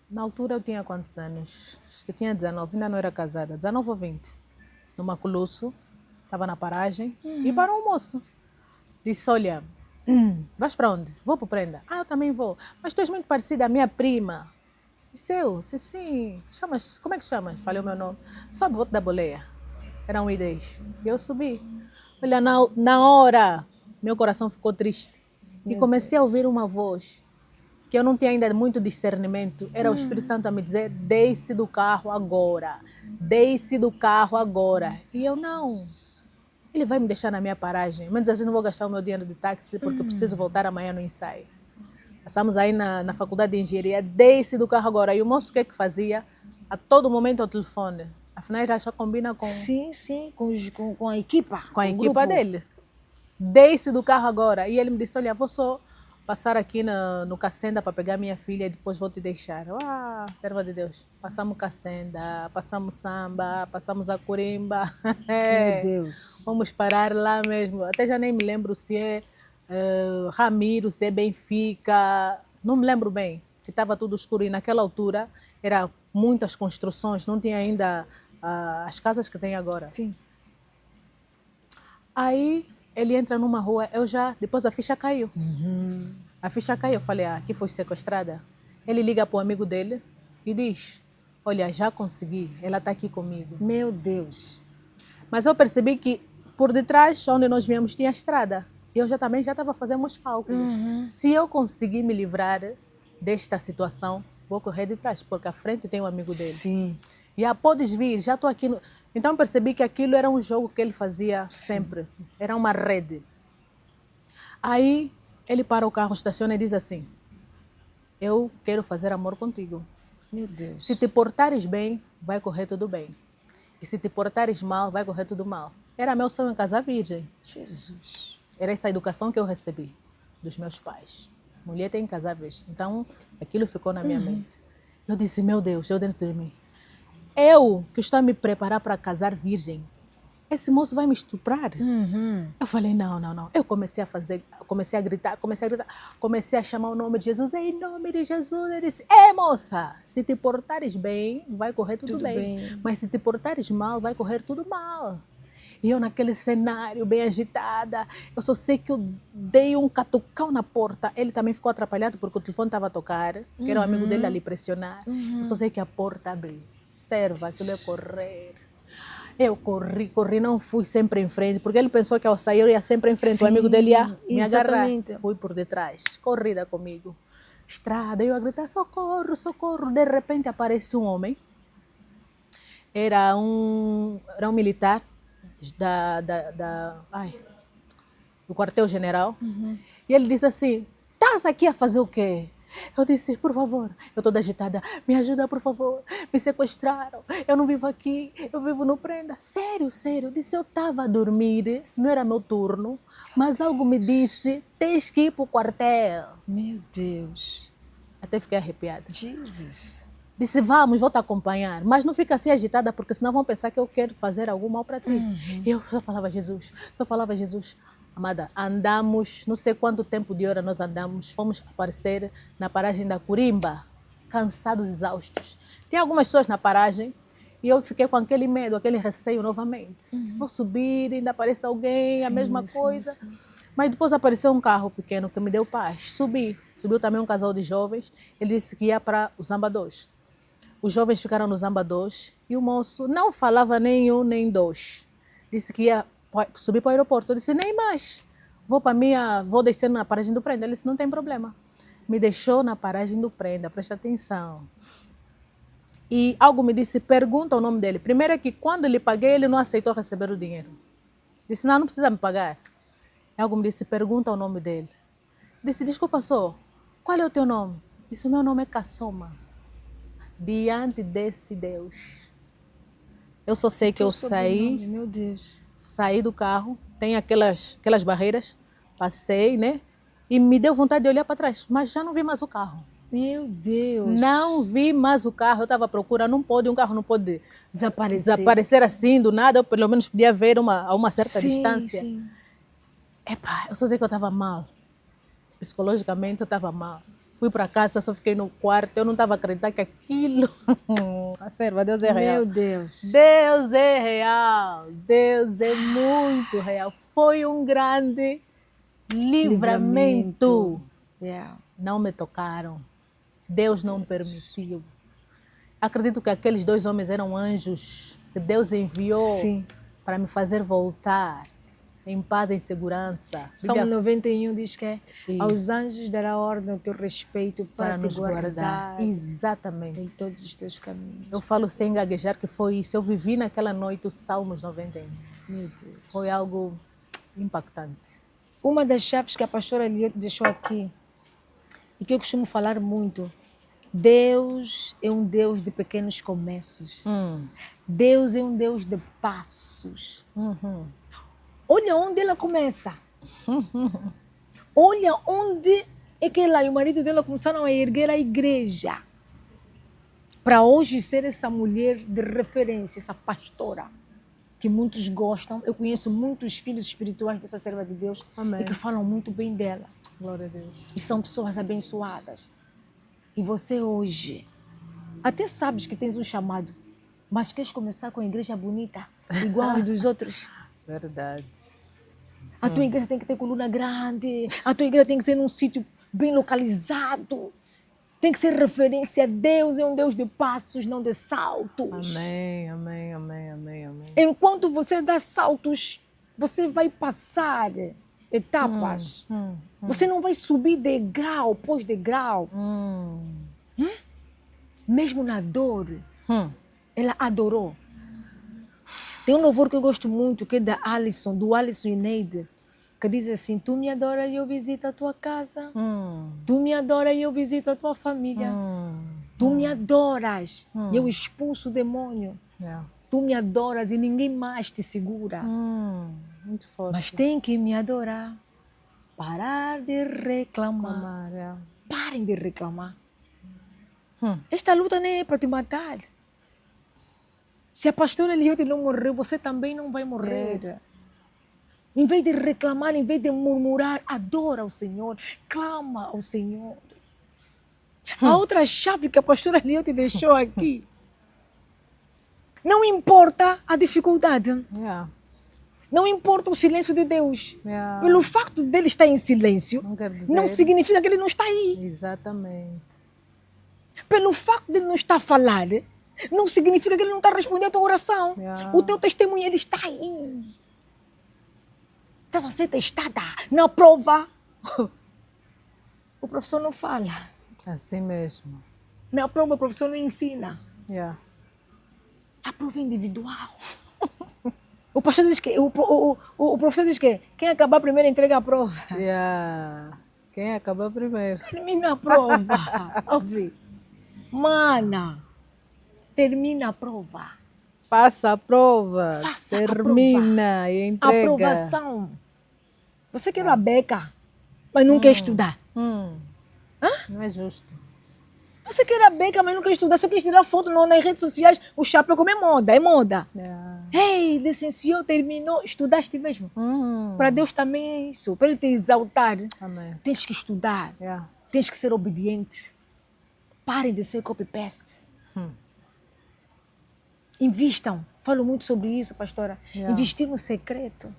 Na altura eu tinha quantos anos? Acho que tinha 19, ainda não era casada. 19 ou 20. No Maculusso. Estava na paragem. E parou um moço. Disse, olha, vais para onde? Vou para o Prenda. Ah, eu também vou. Mas tu és muito parecida à minha prima. Disse eu? Disse sim. Chamas, como é que chamas? Falei o meu nome. Sobe, vou-te dar boleia. Era 1,10. E eu subi. Olha, na hora, meu coração ficou triste. E Meu comecei a Deus. ouvir uma voz que eu não tinha ainda muito discernimento. Era o Espírito Santo a me dizer, desce do carro agora. Desce do carro agora. E eu, não. Ele vai me deixar na minha paragem. Mas assim, não vou gastar o meu dinheiro de táxi porque eu preciso voltar amanhã no ensaio. Passamos aí na faculdade de engenharia, desce do carro agora. E o moço o que é que fazia? A todo momento ao telefone. Afinal, ele já combina com Sim, sim, com a equipa. com a o equipa grupo. dele. Desce do carro agora. E ele me disse, olha, vou só passar aqui no Cacenda para pegar minha filha e depois vou te deixar. Ah, serva de Deus. Passamos Cacenda, passamos samba, passamos a Corimba. Meu Deus. Vamos parar lá mesmo. Até já nem me lembro se é Ramiro, se é Benfica. Não me lembro bem, que estava tudo escuro. E naquela altura, eram muitas construções, não tinha ainda as casas que tem agora. Sim. Aí ele entra numa rua, depois a ficha caiu. A ficha caiu, eu falei, aqui foi sequestrada. Ele liga para o amigo dele e diz, olha, já consegui, ela está aqui comigo. Meu Deus. Mas eu percebi que por detrás, onde nós viemos, tinha a estrada. E eu também já estava fazendo uns cálculos. Se eu conseguir me livrar desta situação, vou correr de trás, porque à frente tem um amigo dele. Sim. E podes vir, já estou aqui. Então percebi que aquilo era um jogo que ele fazia sempre. Era uma rede. Aí ele para o carro, estaciona e diz assim, eu quero fazer amor contigo. Meu Deus. Se te portares bem, vai correr tudo bem. E se te portares mal, vai correr tudo mal. Era meu sonho casar virgem. Jesus. Era essa educação que eu recebi dos meus pais. Mulher tem que casar virgem. Então, aquilo ficou na minha mente. Eu disse, meu Deus, eu dentro de mim. Eu, que estou a me preparar para casar virgem, esse moço vai me estuprar? Eu falei, não, não, não. Eu comecei a gritar, comecei a chamar o nome de Jesus. Em nome de Jesus, ele disse, moça, se te portares bem, vai correr tudo bem. Mas se te portares mal, vai correr tudo mal. E eu naquele cenário, bem agitada, eu só sei que eu dei um catucão na porta. Ele também ficou atrapalhado porque o telefone estava a tocar, que era o amigo dele ali pressionar. Eu só sei que a porta abriu. Serva, aquilo é correr. Eu corri, não fui sempre em frente, porque ele pensou que ao sair eu ia sempre em frente. Sim, o amigo dele ia me exatamente. agarrar. Fui por detrás, corrida comigo. Estrada, eu a gritar, socorro, socorro. De repente aparece um homem. Era um militar do quartel-general. E ele disse assim, estás aqui a fazer o quê? Eu disse, por favor, eu toda agitada, me ajuda, por favor, me sequestraram, eu não vivo aqui, eu vivo no Prenda. Sério, sério, eu disse, eu estava a dormir, não era meu turno, mas algo me disse, tens que ir para o quartel. Meu Deus. Até fiquei arrepiada. Jesus. Disse, vamos, vou te acompanhar, mas não fica assim agitada, porque senão vão pensar que eu quero fazer algum mal para ti. E eu só falava Jesus, só falava Jesus. Amada, andamos, não sei quanto tempo de hora nós andamos, fomos aparecer na paragem da Corimba, cansados, exaustos. Tem algumas pessoas na paragem e eu fiquei com aquele medo, aquele receio novamente. Se vou subir, ainda aparece alguém, a mesma coisa. Sim. Mas depois apareceu um carro pequeno que me deu paz. Subi. Subiu também um casal de jovens. Ele disse que ia para o Zamba 2. Os jovens ficaram no Zamba 2 e o moço não falava nem um nem dois. Disse que ia subir para o aeroporto. Eu disse, nem mais. Vou descer na paragem do Prenda. Ele disse, não tem problema. Me deixou na paragem do Prenda, presta atenção. E algo me disse, pergunta o nome dele. Primeiro é que quando lhe paguei, ele não aceitou receber o dinheiro. Disse, não precisa me pagar. Algo me disse, pergunta o nome dele. Disse, desculpa só, qual é o teu nome? Disse, o meu nome é Kassoma. Diante desse Deus. Eu só sei que eu saí, Meu Deus. saí do carro, tem aquelas barreiras, passei, né? E me deu vontade de olhar para trás, mas já não vi mais o carro. Meu Deus. Não vi mais o carro, eu estava procurando, um carro não pode Desaparecer assim do nada, eu pelo menos podia ver a uma certa Sim, distância. sim. Epa, eu só sei que eu estava mal. Psicologicamente eu estava mal. Fui para casa, só fiquei no quarto, eu não estava acreditando que aquilo... A serva, Deus é real. Meu Deus. Deus é real, Deus é muito real. Foi um grande livramento. Yeah. Não me tocaram. Deus não permitiu. Acredito que aqueles 2 homens eram anjos que Deus enviou Sim. para me fazer voltar em paz, em segurança. Salmo 91 diz que Sim. aos anjos dará ordem ao teu respeito para te nos guardar Exatamente. em todos os teus caminhos. Eu falo sem gaguejar que foi isso. Eu vivi naquela noite os Salmos 91. Meu Deus. Foi algo impactante. Uma das chaves que a pastora Eliote deixou aqui, e que eu costumo falar muito, Deus é um Deus de pequenos começos. Deus é um Deus de passos. Uhum. Olha onde ela começa. Olha onde é que ela e o marido dela começaram a erguer a igreja. Para hoje ser essa mulher de referência, essa pastora, que muitos gostam. Eu conheço muitos filhos espirituais dessa serva de Deus. Amém. E que falam muito bem dela. Glória a Deus. E são pessoas abençoadas. E você hoje, até sabes que tens um chamado, mas queres começar com a igreja bonita, igual aos dos outros? Verdade. A tua igreja tem que ter coluna grande, a tua igreja tem que ser num sítio bem localizado, tem que ser referência a Deus, é um Deus de passos, não de saltos. Amém, amém, amém, amém, amém. Enquanto você dá saltos, você vai passar etapas. Você não vai subir degrau após degrau. Mesmo na dor, ela adorou. Tem um louvor que eu gosto muito, que é da Alisson, do Alisson e Neide, que diz assim, tu me adoras e eu visito a tua casa. Tu me adoras e eu visito a tua família. Tu me adoras e eu expulso o demônio. Yeah. Tu me adoras e ninguém mais te segura. Muito forte. Mas tem que me adorar. Parar de reclamar. Yeah. Parem de reclamar. Esta luta nem é para te matar. Se a pastora Eliote não morreu, você também não vai morrer. Yes. Em vez de reclamar, em vez de murmurar, adora o Senhor, clama ao Senhor. A outra chave que a pastora Eliote deixou aqui, não importa a dificuldade, Yeah. não importa o silêncio de Deus. Yeah. Pelo facto dele estar em silêncio, Não quer dizer... não significa que ele não está aí. Exatamente. Pelo facto de ele não estar a falar, não significa que ele não está a responder a tua oração. Yeah. O teu testemunho, ele está aí. Estás a ser testada na prova. O professor não fala. Assim mesmo. Na prova, o professor não ensina. Yeah. A prova é individual. O pastor diz que, o professor diz que quem acabar primeiro entrega a prova. Yeah. Quem acaba primeiro? Termina a prova. Ouve. Mana, termina a prova. Faça a prova. Faça a Termina e entrega. Aprovação. Você quer a beca, mas não quer estudar. Não é justo. Você quer a beca, mas não quer estudar. Só quer tirar foto nas redes sociais. O chapéu como é moda, é moda. Yeah. Ei, licenciou, terminou, estudaste mesmo. Para Deus também é isso. Para Ele te exaltar, Amém. tens que estudar, Yeah. tens que ser obediente. Parem de ser copy-paste. Invistam. Falo muito sobre isso, pastora. Yeah. Investir no secreto.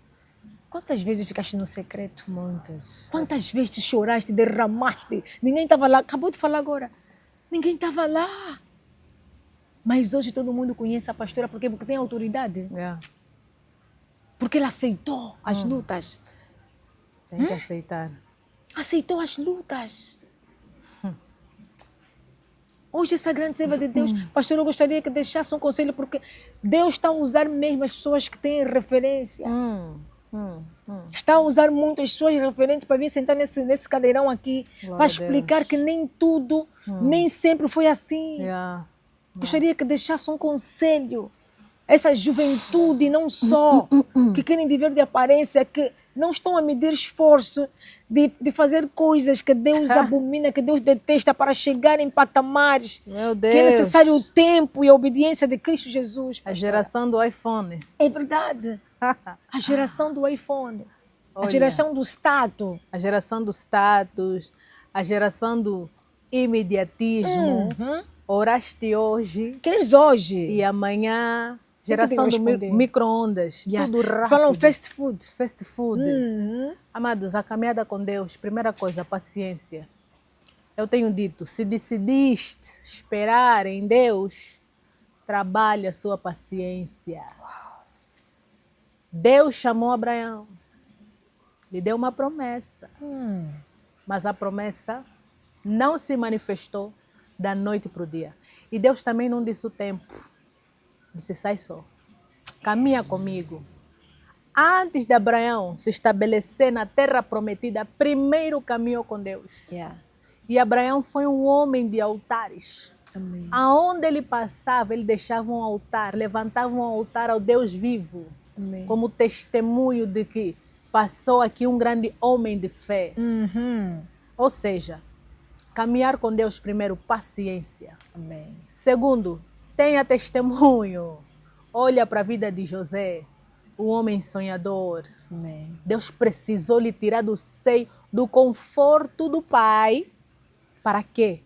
Quantas vezes ficaste no secreto? Muitas. Quantas vezes choraste, derramaste? Ninguém estava lá. Acabou de falar agora. Ninguém estava lá. Mas hoje todo mundo conhece a pastora. Por quê? Porque tem autoridade. Yeah. Porque ela aceitou as lutas. Tem que aceitar. Aceitou as lutas. Hoje essa grande serva de Deus, pastor, eu gostaria que deixasse um conselho, porque Deus está a usar mesmo as pessoas que têm referência. Está a usar muito as pessoas referentes para vir sentar nesse cadeirão aqui, Glória para a explicar que nem tudo, nem sempre foi assim. Yeah. Gostaria que deixasse um conselho. Essa juventude, não só, que querem viver de aparência, que não estão a medir esforço de fazer coisas que Deus abomina, que Deus detesta, para chegar em patamares. Meu Deus. Que é necessário o tempo e a obediência de Cristo Jesus. A pastora. geração do iPhone. É verdade. A geração do iPhone. A Olha. geração do status. A geração do status. A geração do imediatismo. Oraste hoje Queres hoje? e amanhã. que eu Geração tenho do que responder? micro-ondas. Yeah. Tudo rápido. Falam fast food. Fast food. Amados, a caminhada com Deus, primeira coisa, paciência. Eu tenho dito, se decidiste esperar em Deus, trabalhe a sua paciência. Deus chamou Abraão, lhe deu uma promessa, mas a promessa não se manifestou da noite para o dia. E Deus também não disse o tempo. Disse, sai só, caminha comigo. Antes de Abraão se estabelecer na terra prometida, primeiro caminhou com Deus. Yeah. E Abraão foi um homem de altares. Amém. Aonde ele passava, ele deixava um altar, levantava um altar ao Deus vivo, Amém. como testemunho de que passou aqui um grande homem de fé. Ou seja, caminhar com Deus, primeiro, paciência. Amém. Segundo, tenha testemunho. Olha para a vida de José, o homem sonhador. Amém. Deus precisou lhe tirar do seio, do conforto do pai. Para quê?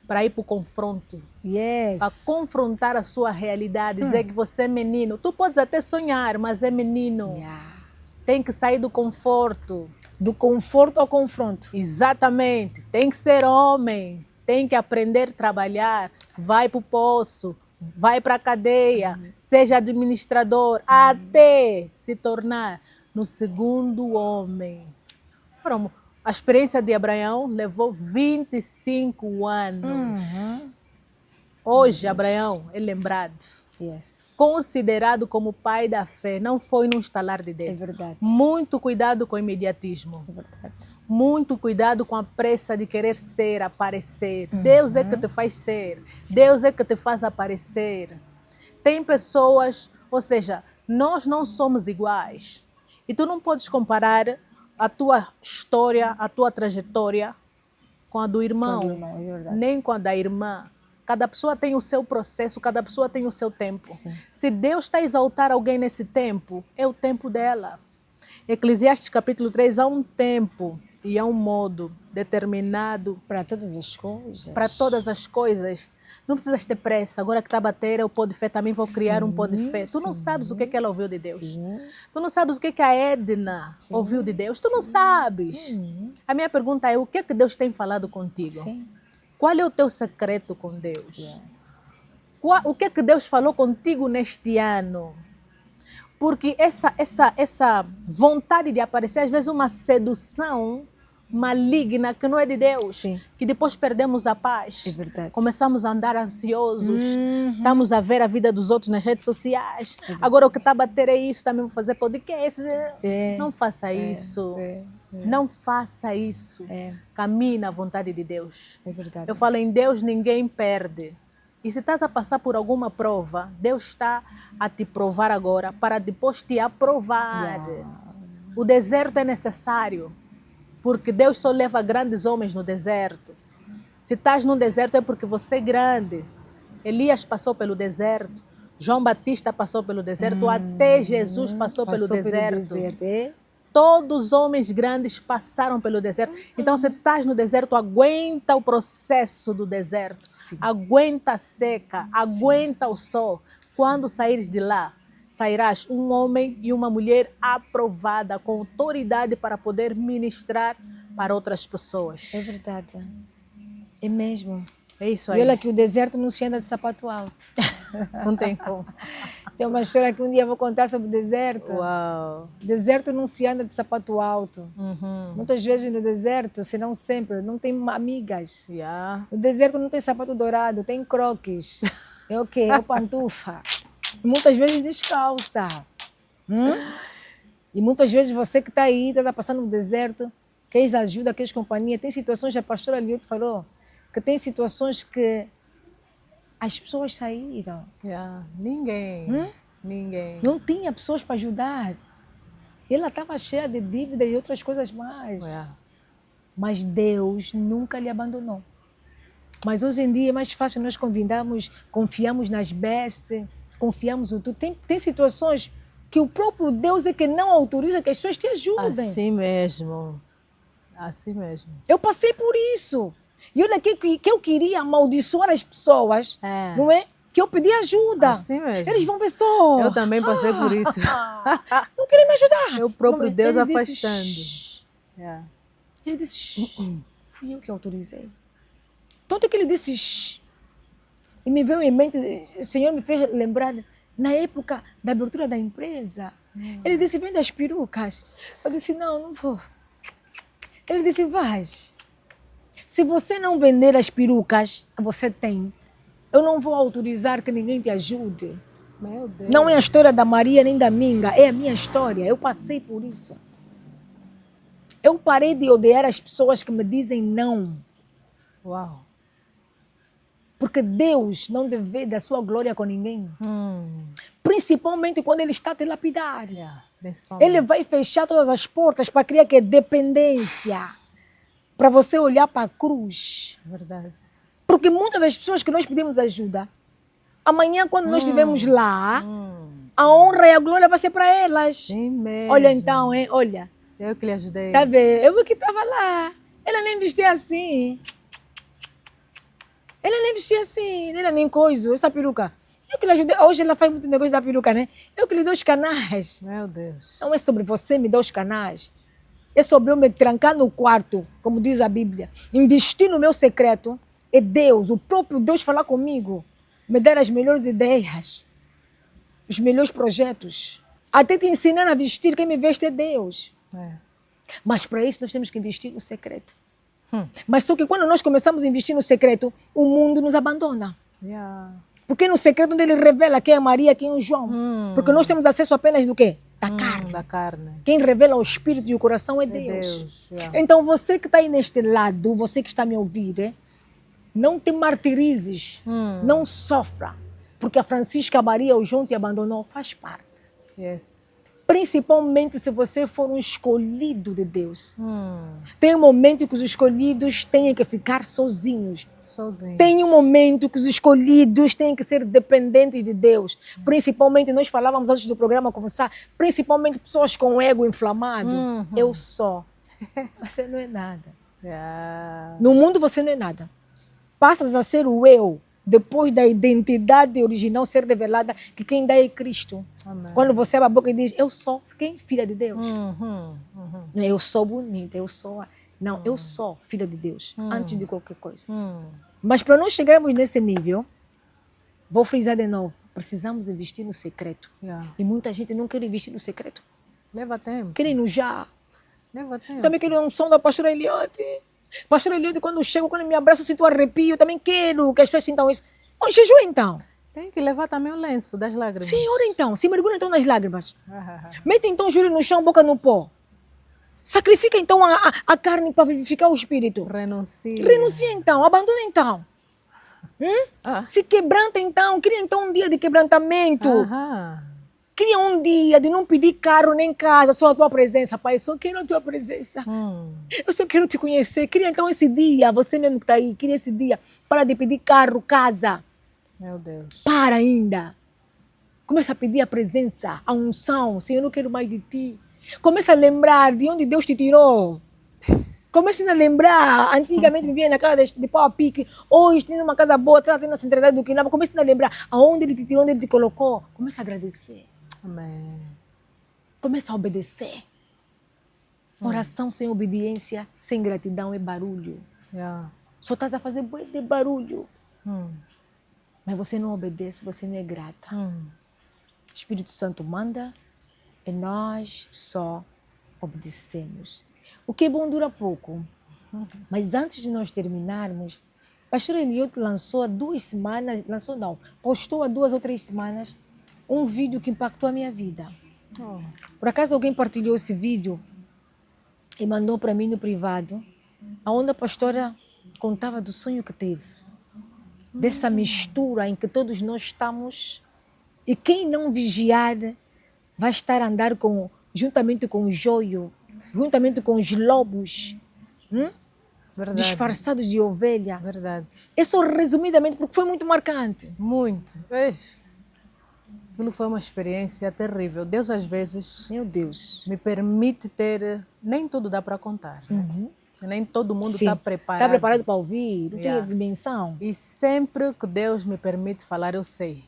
Para ir para o confronto. Yes. Para confrontar a sua realidade. Dizer que você é menino. Tu podes até sonhar, mas é menino. Yeah. Tem que sair do conforto. Do conforto ao confronto. Exatamente. Tem que ser homem. Tem que aprender a trabalhar. Vai para o poço. Vai para a cadeia. Seja administrador. Até se tornar no segundo homem. A experiência de Abraão levou 25 anos. Hoje, Abraão é lembrado, Yes. considerado como pai da fé. Não foi num estalar de É dedo. verdade. Muito cuidado com o imediatismo. É verdade. Muito cuidado com a pressa de querer ser, aparecer. Deus é que te faz ser. Deus é que te faz aparecer. Tem pessoas, ou seja, nós não somos iguais. E tu não podes comparar a tua história, a tua trajetória com a do irmão, Quando, irmão, é verdade. nem com a da irmã. Cada pessoa tem o seu processo, cada pessoa tem o seu tempo. Sim. Se Deus está a exaltar alguém nesse tempo, é o tempo dela. Eclesiastes capítulo 3, há um tempo e há um modo determinado Para todas as coisas. para todas as coisas. Não precisas ter pressa. Agora que está a bater, o pó de fé também vou criar um pó de fé. Tu não sabes o que ela ouviu de Deus. Sim. Tu não sabes o que a Edna ouviu de Deus. Tu não sabes. A minha pergunta é, o que Deus tem falado contigo? Sim. Qual é o teu secreto com Deus? Yes. O que Deus falou contigo neste ano? Porque essa vontade de aparecer, às vezes uma sedução maligna que não é de Deus, Sim. que depois perdemos a paz. É verdade. Começamos a andar ansiosos, estamos a ver a vida dos outros nas redes sociais. Agora o que está a bater é isso, também vou fazer podcast. Não faça isso. Não faça isso. Caminhe na vontade de Deus. É verdade. Eu falo, em Deus ninguém perde. E se estás a passar por alguma prova, Deus está a te provar agora para depois te aprovar. O deserto é necessário, porque Deus só leva grandes homens no deserto. Se estás no deserto é porque você é grande. Elias passou pelo deserto. João Batista passou pelo deserto, até Jesus passou pelo deserto. É? Todos os homens grandes passaram pelo deserto. Então, você estás no deserto, aguenta o processo do deserto. Sim. Aguenta a seca, aguenta o sol. Quando saíres de lá, sairás um homem e uma mulher aprovada, com autoridade para poder ministrar para outras pessoas. É verdade. É mesmo. É isso E aí. olha que o deserto não se anda de sapato alto. Não tem como. Tem uma história que um dia eu vou contar sobre o deserto. Uau. O deserto não se anda de sapato alto. Uhum. Muitas vezes no deserto, se não sempre, não tem amigas. Yeah. No deserto não tem sapato dourado, tem croques. É o quê? É o pantufa. Muitas vezes descalça. E muitas vezes você que está aí, está passando no deserto, queres ajuda, queres companhia. Tem situações, a pastora Lioto falou, que tem situações que as pessoas saíram. Yeah. Ninguém. Ninguém. Não tinha pessoas para ajudar. Ela estava cheia de dívida e outras coisas mais. Yeah. Mas Deus nunca lhe abandonou. Mas hoje em dia é mais fácil nós confiamos nas bestas, confiamos no tudo. Tem situações que o próprio Deus é que não autoriza que as pessoas te ajudem. Assim mesmo. Assim mesmo. Eu passei por isso. E olha que eu queria amaldiçoar as pessoas, É. não é? Que eu pedi ajuda. Assim mesmo. Eles vão ver só. Eu também passei por isso. Não querem me ajudar. É o próprio Não, Deus ele disse, afastando. "Shh." Yeah. Ele disse, "Shh." Fui eu que autorizei. Tanto que ele disse, "Shh." E me veio em mente, o Senhor me fez lembrar, na época da abertura da empresa, ele disse, vende as perucas. Eu disse, não vou. Ele disse, vai. Se você não vender as perucas que você tem, eu não vou autorizar que ninguém te ajude. Meu Deus. Não é a história da Maria nem da Minga, é a minha história. Eu passei por isso. Eu parei de odiar as pessoas que me dizem não. Uau. Porque Deus não deve dar sua glória com ninguém. Hum. Principalmente quando Ele está a te lapidar. Yeah. Principalmente. Ele vai fechar todas as portas para criar que dependência. Para você olhar para a cruz. Verdade. Porque muitas das pessoas que nós pedimos ajuda, amanhã quando nós estivermos lá, a honra e a glória vai ser para elas. Sim mesmo. Olha então, hein? Olha. Eu que lhe ajudei. Tá vendo? Eu que estava lá. Ela nem vestia assim. Ela nem vestia assim, ela nem coisa, essa peruca. Eu que lhe ajudei. Hoje ela faz muito negócio da peruca, né? Eu que lhe dou os canais. Meu Deus. Não é sobre você me dar os canais. É sobre eu me trancar no quarto, como diz a Bíblia. Investir no meu secreto. É Deus, o próprio Deus falar comigo. Me dar as melhores ideias. Os melhores projetos. Até te ensinar a vestir, quem me veste é Deus. É. Mas para isso nós temos que investir no secreto. Mas só que quando nós começamos a investir no secreto, o mundo nos abandona. Yeah. Porque no secreto ele revela quem é Maria, quem é o João. Porque nós temos acesso apenas do quê? Da carne. Da carne. Quem revela o espírito e o coração é É Deus. Deus. Yeah. Então você que está aí neste lado, você que está me ouvindo, não te martirizes, não sofra. Porque a Francisca, a Maria, o João te abandonou, faz parte. Yes. Principalmente se você for um escolhido de Deus. Tem um momento que os escolhidos têm que ficar sozinhos. Sozinho. Tem um momento que os escolhidos têm que ser dependentes de Deus. Principalmente, nós falávamos antes do programa começar, principalmente pessoas com ego inflamado. Eu só. Você não é nada. Yeah. No mundo você não é nada. Passas a ser o eu, depois da identidade original ser revelada, que quem dá é Cristo. Amém. Quando você abre a boca e diz, eu sou quem? Filha de Deus. Não, eu sou bonita, eu sou... Não, eu sou filha de Deus, antes de qualquer coisa. Mas para nós chegarmos nesse nível, vou frisar de novo, precisamos investir no secreto. Yeah. E muita gente não quer investir no secreto. Leva tempo. Querem no já. Leva tempo. Também quero um som da pastora Eliote. Pastora Eliote, quando eu chego, quando me abraço, eu sinto arrepio. Eu também quero que as pessoas sintam isso. Oi, jejum então. Tem que levar também o lenço das lágrimas. Sim, ora então. Se mergulha então nas lágrimas. Mete então o joelho no chão, boca no pó. Sacrifica então a carne para vivificar o espírito. Renuncia. Renuncia então, abandona então. Ah. Se quebranta então, cria então um dia de quebrantamento. Cria um dia de não pedir carro nem casa, só a tua presença. Pai, eu só quero a tua presença. Eu só quero te conhecer. Cria então esse dia, você mesmo que está aí, cria esse dia. Para de pedir carro, casa. Meu Deus. Para ainda. Começa a pedir a presença, a unção. Senhor, eu não quero mais de ti. Começa a lembrar de onde Deus te tirou. Comece a lembrar. Antigamente vivia na casa de pau a pique. Hoje tem uma casa boa, está tendo a centralidade do Quilamba. Comece a lembrar aonde Ele te tirou, onde Ele te colocou. Comece a agradecer. Amém. Comece a obedecer. Oração sem obediência, sem gratidão é barulho. Yeah. Só estás a fazer bué de barulho. Hum. Mas você não obedece, você não é grata. Espírito Santo manda e nós só obedecemos. O que é bom dura pouco. Mas antes de nós terminarmos, pastor Eliot lançou há 2 semanas, postou há 2 ou 3 semanas um vídeo que impactou a minha vida. Oh. Por acaso alguém partilhou esse vídeo e mandou para mim no privado, onde a pastora contava do sonho que teve. Dessa mistura em que todos nós estamos, e quem não vigiar vai estar a andar juntamente com o joio, juntamente com os lobos, Verdade. disfarçados de ovelha. Verdade. É só resumidamente porque foi muito marcante. Muito. Aquilo foi uma experiência terrível. Deus, às vezes, Meu Deus. me permite ter... Nem tudo dá para contar. Né? Nem todo mundo está preparado. Está preparado para ouvir? Não Yeah. tem dimensão? E sempre que Deus me permite falar, eu sei.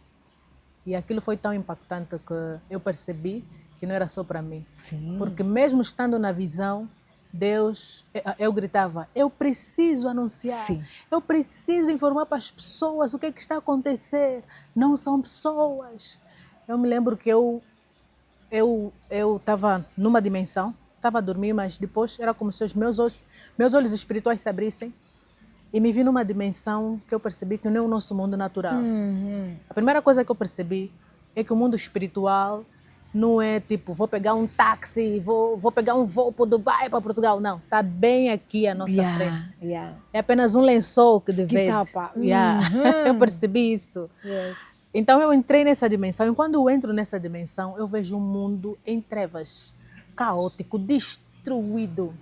E aquilo foi tão impactante que eu percebi que não era só para mim. Sim. Porque mesmo estando na visão, Deus, eu gritava, eu preciso anunciar, Sim. eu preciso informar para as pessoas o que é que está a acontecer. Não são pessoas. Eu me lembro que eu estava numa dimensão, estava a dormir, mas depois era como se os meus olhos espirituais se abrissem e me vi numa dimensão que eu percebi que não é o nosso mundo natural. A primeira coisa que eu percebi é que o mundo espiritual não é tipo, vou pegar um táxi, vou pegar um voo para Dubai, para Portugal. Não, está bem aqui à nossa frente. É apenas um lençol que divide. Eu percebi isso. Yes. Então eu entrei nessa dimensão e quando eu entro nessa dimensão, eu vejo um mundo em trevas, caótico, destruído.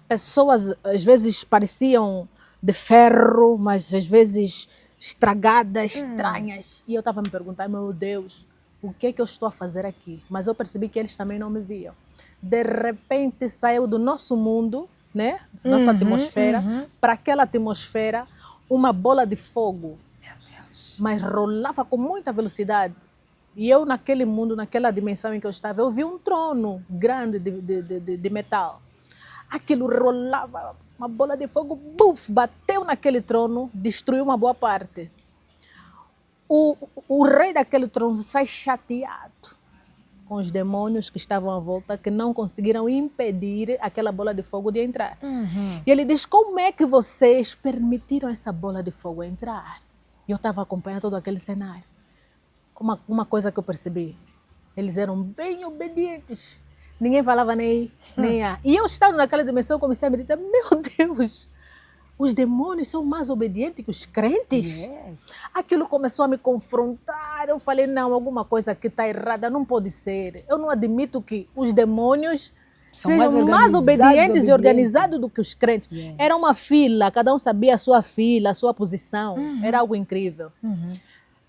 Pessoas às vezes pareciam de ferro, mas às vezes estragadas, estranhas. E eu estava a me perguntar, meu Deus, o que é que eu estou a fazer aqui? Mas eu percebi que eles também não me viam. De repente saiu do nosso mundo, né? Nossa atmosfera, para aquela atmosfera, uma bola de fogo. Meu Deus. Mas rolava com muita velocidade. E eu naquele mundo, naquela dimensão em que eu estava, eu vi um trono grande de metal. Aquilo rolava, uma bola de fogo, buf, bateu naquele trono, destruiu uma boa parte. O rei daquele trono sai chateado com os demônios que estavam à volta, que não conseguiram impedir aquela bola de fogo de entrar. E ele diz, como é que vocês permitiram essa bola de fogo entrar? E eu estava acompanhando todo aquele cenário. Uma coisa que eu percebi, eles eram bem obedientes. Ninguém falava nem a. E eu estava naquela dimensão, eu comecei a meditar, meu Deus, os demônios são mais obedientes que os crentes? Yes. Aquilo começou a me confrontar. Eu falei, não, alguma coisa aqui está errada, não pode ser. Eu não admito que os demônios sejam mais obedientes e organizados do que os crentes. Yes. Era uma fila, cada um sabia a sua fila, a sua posição. Era algo incrível.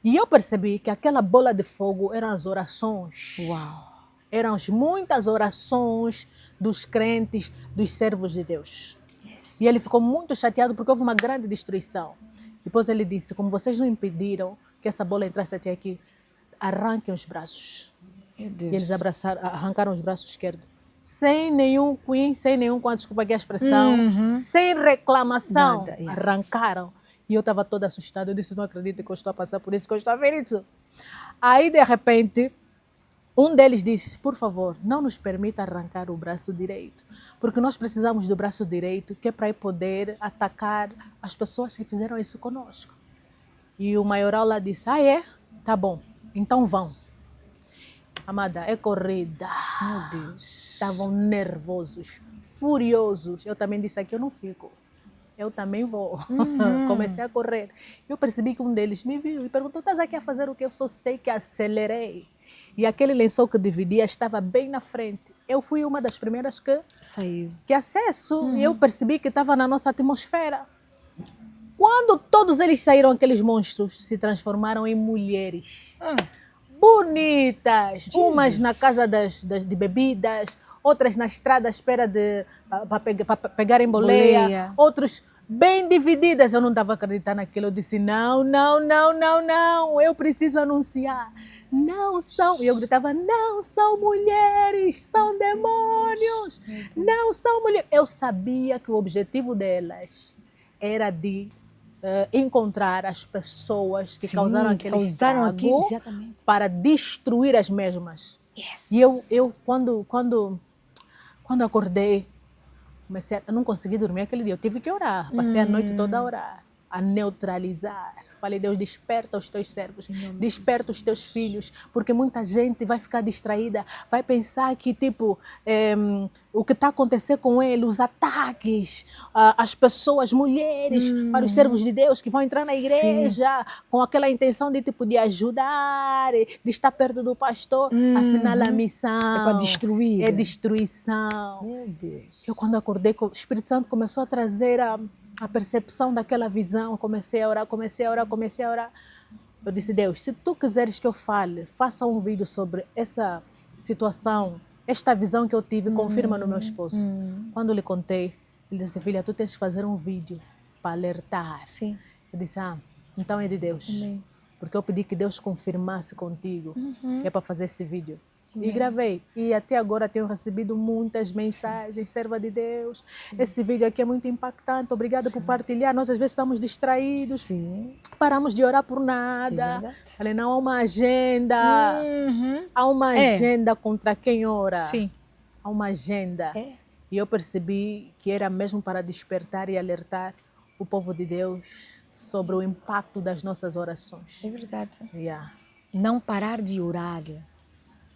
E eu percebi que aquela bola de fogo eram as orações. Uau. Eram muitas orações dos crentes, dos servos de Deus. Yes. E ele ficou muito chateado porque houve uma grande destruição. Depois ele disse, como vocês não impediram que essa bola entrasse até aqui, arranquem os braços. Meu Deus. E eles arrancaram os braços esquerdos. Sem nenhum queen, sem nenhum, desculpa aqui a expressão, sem reclamação. Nada, yeah. Arrancaram. E eu estava toda assustada. Eu disse, não acredito que eu estou a passar por isso, que eu estou a ver isso. Aí, de repente, um deles disse, por favor, não nos permita arrancar o braço direito, porque nós precisamos do braço direito, que é para poder atacar as pessoas que fizeram isso conosco. E o maioral lá disse, é? Tá bom, então vão. Amada, é corrida. Meu Deus. Estavam nervosos, furiosos. Eu também disse aqui, eu não fico. Eu também vou. Comecei a correr. Eu percebi que um deles me viu e perguntou, estás aqui a fazer o que? Eu só sei que acelerei. E aquele lençol que dividia estava bem na frente. Eu fui uma das primeiras que acesso. E eu percebi que estava na nossa atmosfera. Quando todos eles saíram, aqueles monstros se transformaram em mulheres. bonitas, umas Jesus. na casa de bebidas, outras na estrada à espera para pegarem boleia, Boleia. outros bem divididas. Eu não estava acreditando naquilo. Eu disse, não, não, não, não, não, eu preciso anunciar. Não são, e eu gritava, não são mulheres, são demônios, não são mulheres. Eu sabia que o objetivo delas era de encontrar as pessoas que Sim, causaram que aquele causaram aquilo, estrago exatamente. para destruir as mesmas. Yes. E eu quando acordei, eu não consegui dormir aquele dia. Eu tive que orar. Passei a noite toda a orar, a neutralizar. Falei, Deus, desperta os teus servos, desperta os teus filhos, porque muita gente vai ficar distraída, vai pensar que, tipo, o que está acontecendo com ele, os ataques, as pessoas, mulheres, para os servos de Deus que vão entrar na igreja com aquela intenção de, tipo, de ajudar, de estar perto do pastor. Afinal, a missão É para destruir. é destruição. Meu Deus. Eu, quando acordei, o Espírito Santo começou a trazer a percepção daquela visão. Comecei a orar. Eu disse, Deus, se tu quiseres que eu fale, faça um vídeo sobre essa situação, esta visão que eu tive, confirma no meu esposo. Quando eu lhe contei, ele disse, filha, tu tens de fazer um vídeo para alertar. Sim. Eu disse, então é de Deus. Amém. Porque eu pedi que Deus confirmasse contigo que é para fazer esse vídeo. E gravei. E até agora tenho recebido muitas mensagens, serva de Deus. Esse vídeo aqui é muito impactante. Obrigada por partilhar. Nós às vezes estamos distraídos. Sim. Paramos de orar por É nada. verdade. Falei, não, há uma agenda. Há uma É. agenda contra quem ora. Sim. Há uma agenda. É. E eu percebi que era mesmo para despertar e alertar o povo de Deus sobre o impacto das nossas orações. É verdade. Yeah. Não parar de orar.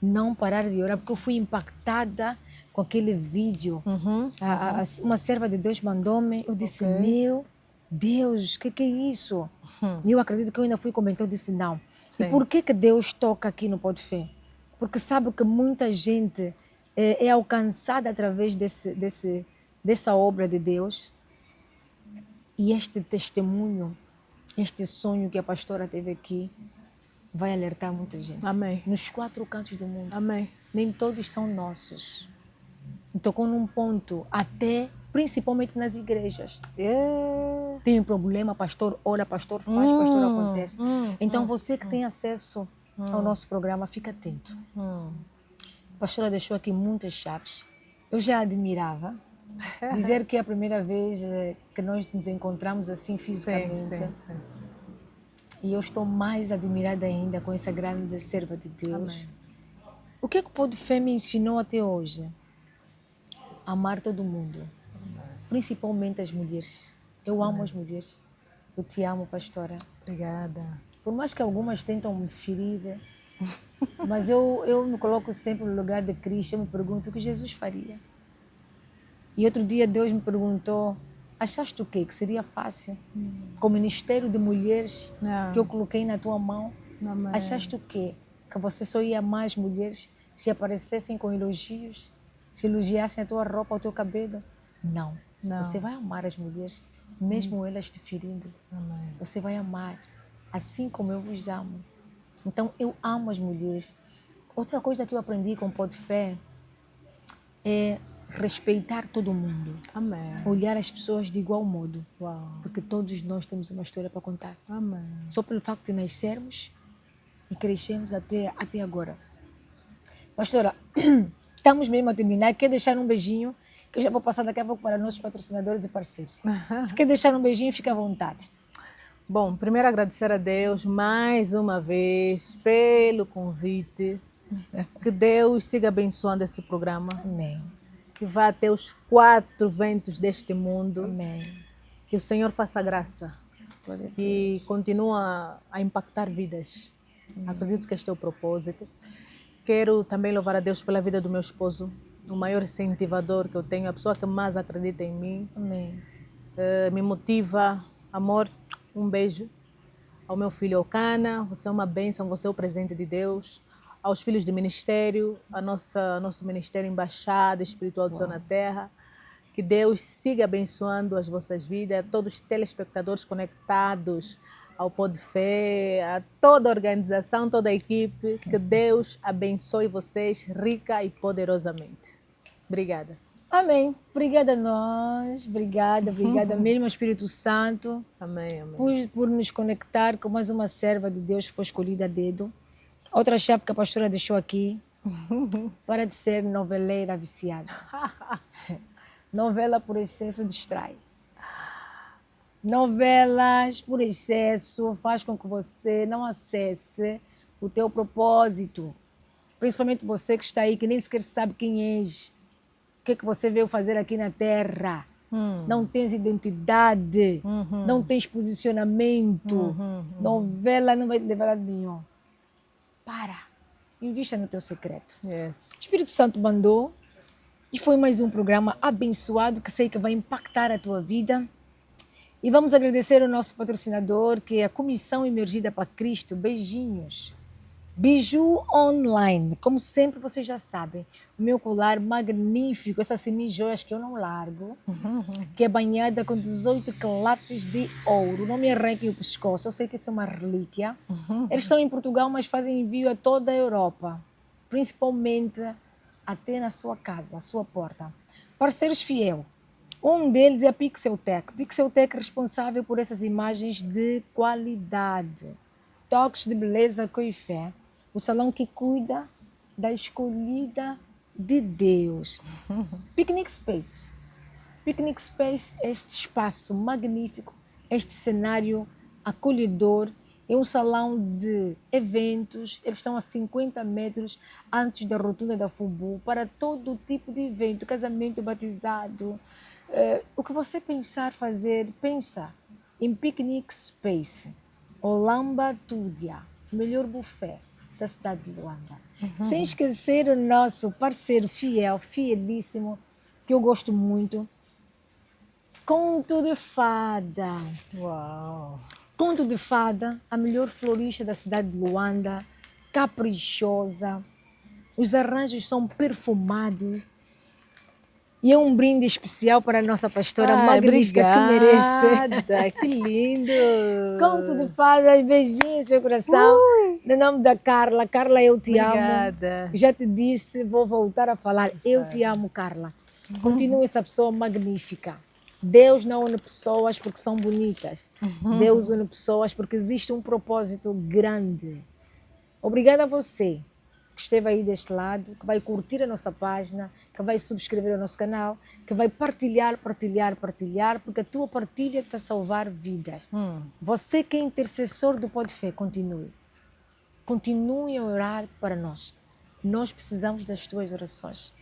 Não parar de orar, porque eu fui impactada com aquele vídeo. Uma serva de Deus mandou-me, eu disse, meu Deus, o que é isso? E eu acredito que eu ainda fui comentar, eu disse, não. Sim. E por que Deus toca aqui no Pode Fé? Porque sabe que muita gente é alcançada através dessa obra de Deus. E este testemunho, este sonho que a pastora teve aqui, vai alertar muita gente. Amém. Nos 4 cantos do mundo. Amém. Nem todos são nossos. E tocou num ponto, até principalmente nas igrejas. Tem um problema, pastor ora, pastor faz, pastor acontece. Então você que tem acesso ao nosso programa, fica atento. A pastora deixou aqui muitas chaves. Eu já admirava. Dizer que é a primeira vez que nós nos encontramos assim fisicamente. Sim. E eu estou mais admirada ainda com essa grande serva de Deus. Amém. O que é que o Pode Fé me ensinou até hoje? Amar todo mundo. Principalmente as mulheres. Eu amo as mulheres. Eu te amo, pastora. Obrigada. Por mais que algumas tentam me ferir, mas eu me coloco sempre no lugar de Cristo. Eu me pergunto o que Jesus faria. E outro dia Deus me perguntou, achaste o quê? Que seria fácil? Com o Ministério de Mulheres que eu coloquei na tua mão, Amém. achaste o quê? Que você só ia amar as mulheres se aparecessem com elogios, se elogiassem a tua roupa, o teu cabelo? Não. Você vai amar as mulheres, mesmo elas te ferindo. Amém. Você vai amar, assim como eu vos amo. Então, eu amo as mulheres. Outra coisa que eu aprendi com o Pode Fé é respeitar todo mundo. Amém. Olhar as pessoas de igual modo. Uau. Porque todos nós temos uma história para contar. Amém. Só pelo facto de nascermos e crescermos até agora. Pastora, estamos mesmo a terminar. Quer deixar um beijinho? Que eu já vou passar daqui a pouco para nossos patrocinadores e parceiros. Se quer deixar um beijinho, fica à vontade. Bom, primeiro agradecer a Deus mais uma vez pelo convite. Que Deus siga abençoando esse programa. Amém. Que vá até os 4 ventos deste mundo. Amém. Que o Senhor faça graça. Glória a Deus. Que continua a impactar vidas. Acredito que este é o propósito. Quero também louvar a Deus pela vida do meu esposo, o maior incentivador que eu tenho, a pessoa que mais acredita em mim, Amém. me motiva. Amor, um beijo. Ao meu filho Ocana, você é uma bênção, você é o presente de Deus. Aos filhos de ministério, nosso ministério Embaixada Espiritual do Céu na Terra. Que Deus siga abençoando as vossas vidas, todos os telespectadores conectados ao Pode Fé, a toda a organização, toda a equipe. Que Deus abençoe vocês rica e poderosamente. Obrigada. Amém. Obrigada a nós. Obrigada mesmo, Espírito Santo. Amém, amém. Por nos conectar com mais uma serva de Deus que foi escolhida a dedo. Outra chave que a pastora deixou aqui. Para de ser noveleira viciada. Novela por excesso distrai. Novelas por excesso faz com que você não acesse o teu propósito. Principalmente você que está aí, que nem sequer sabe quem és. O que é que você veio fazer aqui na Terra? Não tens identidade, não tens posicionamento. Novela não vai te levar a nenhum. Para, invista no teu secreto. Yes. O Espírito Santo mandou e foi mais um programa abençoado que sei que vai impactar a tua vida. E vamos agradecer ao nosso patrocinador, que é a Comissão Emergida para Cristo. Beijinhos. Biju Online. Como sempre, vocês já sabem, o meu colar magnífico, essas semi-joias que eu não largo, que é banhada com 18 quilates de ouro. Não me arranquem o pescoço, eu sei que isso é uma relíquia. Eles estão em Portugal, mas fazem envio a toda a Europa, principalmente até na sua casa, à sua porta. Parceiros fiel. Um deles é a Pixeltech. Pixeltech é responsável por essas imagens de qualidade. Toques de beleza com fé. O salão que cuida da escolhida de Deus. Picnic Space. Picnic Space é este espaço magnífico, este cenário acolhedor. É um salão de eventos. Eles estão a 50 metros antes da rotunda da Fubu para todo tipo de evento, casamento, batizado. O que você pensar fazer, pensa em Picnic Space. Olamba Túdia, melhor buffet da cidade de Luanda. Sem esquecer o nosso parceiro fiel, fielíssimo, que eu gosto muito, Conto de Fada. Uau! Conto de Fada, a melhor florista da cidade de Luanda, caprichosa. Os arranjos são perfumados. E é um brinde especial para a nossa pastora magnífica, obrigada, que merece. Que lindo! Conto de Fadas, beijinhos no seu coração. No nome da Carla. Carla, eu te Obrigada. amo. Já te disse, vou voltar a falar. Eu te amo, Carla. Continue essa pessoa magnífica. Deus não une pessoas porque são bonitas. Deus une pessoas porque existe um propósito grande. Obrigada a você que esteve aí deste lado, que vai curtir a nossa página, que vai subscrever o nosso canal, que vai partilhar, porque a tua partilha está a salvar vidas. Você que é intercessor do Pode Fé, continue. Continue a orar para nós. Nós precisamos das tuas orações.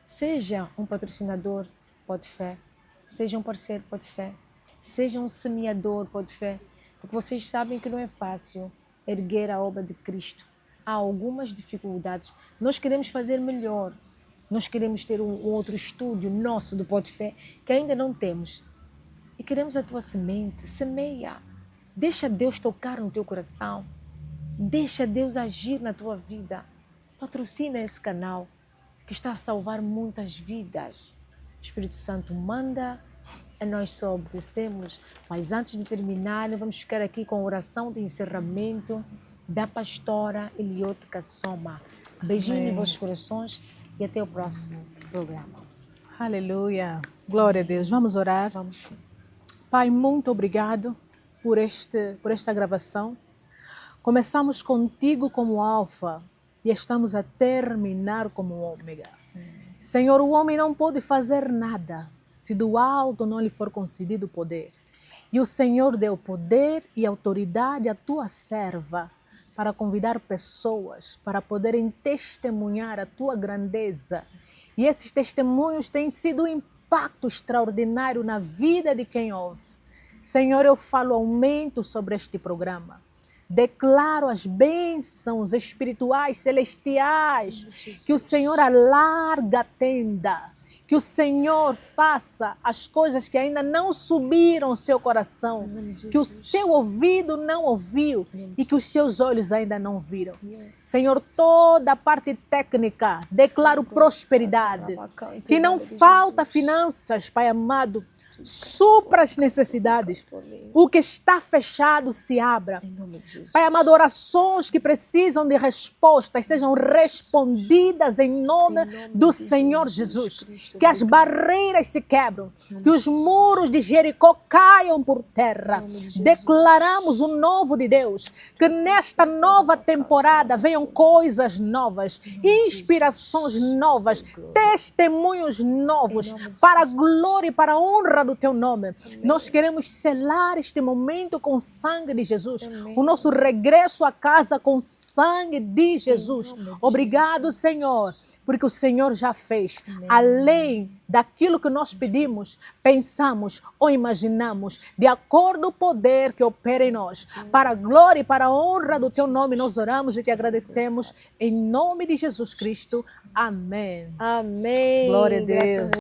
Seja um patrocinador Pode Fé, seja um parceiro Pode Fé, seja um semeador Pode Fé, porque vocês sabem que não é fácil erguer a obra de Cristo. Há algumas dificuldades. Nós queremos fazer melhor. Nós queremos ter um outro estúdio nosso do Pode Fé, que ainda não temos. E queremos a tua semente. Semeia. Deixa Deus tocar no teu coração. Deixa Deus agir na tua vida. Patrocina esse canal que está a salvar muitas vidas. O Espírito Santo manda e nós só obedecemos. Mas antes de terminar, vamos ficar aqui com a oração de encerramento da pastora Eliote Kassoma. Beijinho nos vossos corações e até o próximo programa. Aleluia. Glória a Deus. Vamos orar. Vamos sim. Pai, muito obrigado por esta gravação. Começamos contigo como alfa e estamos a terminar como ômega. Senhor, o homem não pode fazer nada se do alto não lhe for concedido poder. E o Senhor deu poder e autoridade à tua serva para convidar pessoas para poderem testemunhar a tua grandeza. E esses testemunhos têm sido um impacto extraordinário na vida de quem ouve. Senhor, eu falo aumento sobre este programa. Declaro as bênçãos espirituais, celestiais, que o Senhor alarga a tenda, que o Senhor faça as coisas que ainda não subiram ao seu coração, que o seu ouvido não ouviu e que os seus olhos ainda não viram. Senhor, toda a parte técnica, declaro prosperidade, que não falta finanças, Pai amado, supra as necessidades. O que está fechado se abra. Em nome de Jesus. Pai amado, orações que precisam de respostas sejam respondidas em nome do Senhor Jesus. Que as barreiras se quebram, que os muros de Jericó caiam por terra. Declaramos o novo de Deus, que nesta nova temporada venham coisas novas, inspirações novas, testemunhos novos, para a glória e para a honra do Teu nome. Nós queremos selar este momento com o sangue de Jesus, o nosso regresso a casa com o sangue de Jesus. Obrigado, Senhor, porque o Senhor já fez, além daquilo que nós pedimos, pensamos ou imaginamos, de acordo com o poder que opera em nós. Para a glória e para a honra do Teu nome, nós oramos e Te agradecemos, em nome de Jesus Cristo. Amém. Amém. Glória a Graças Deus.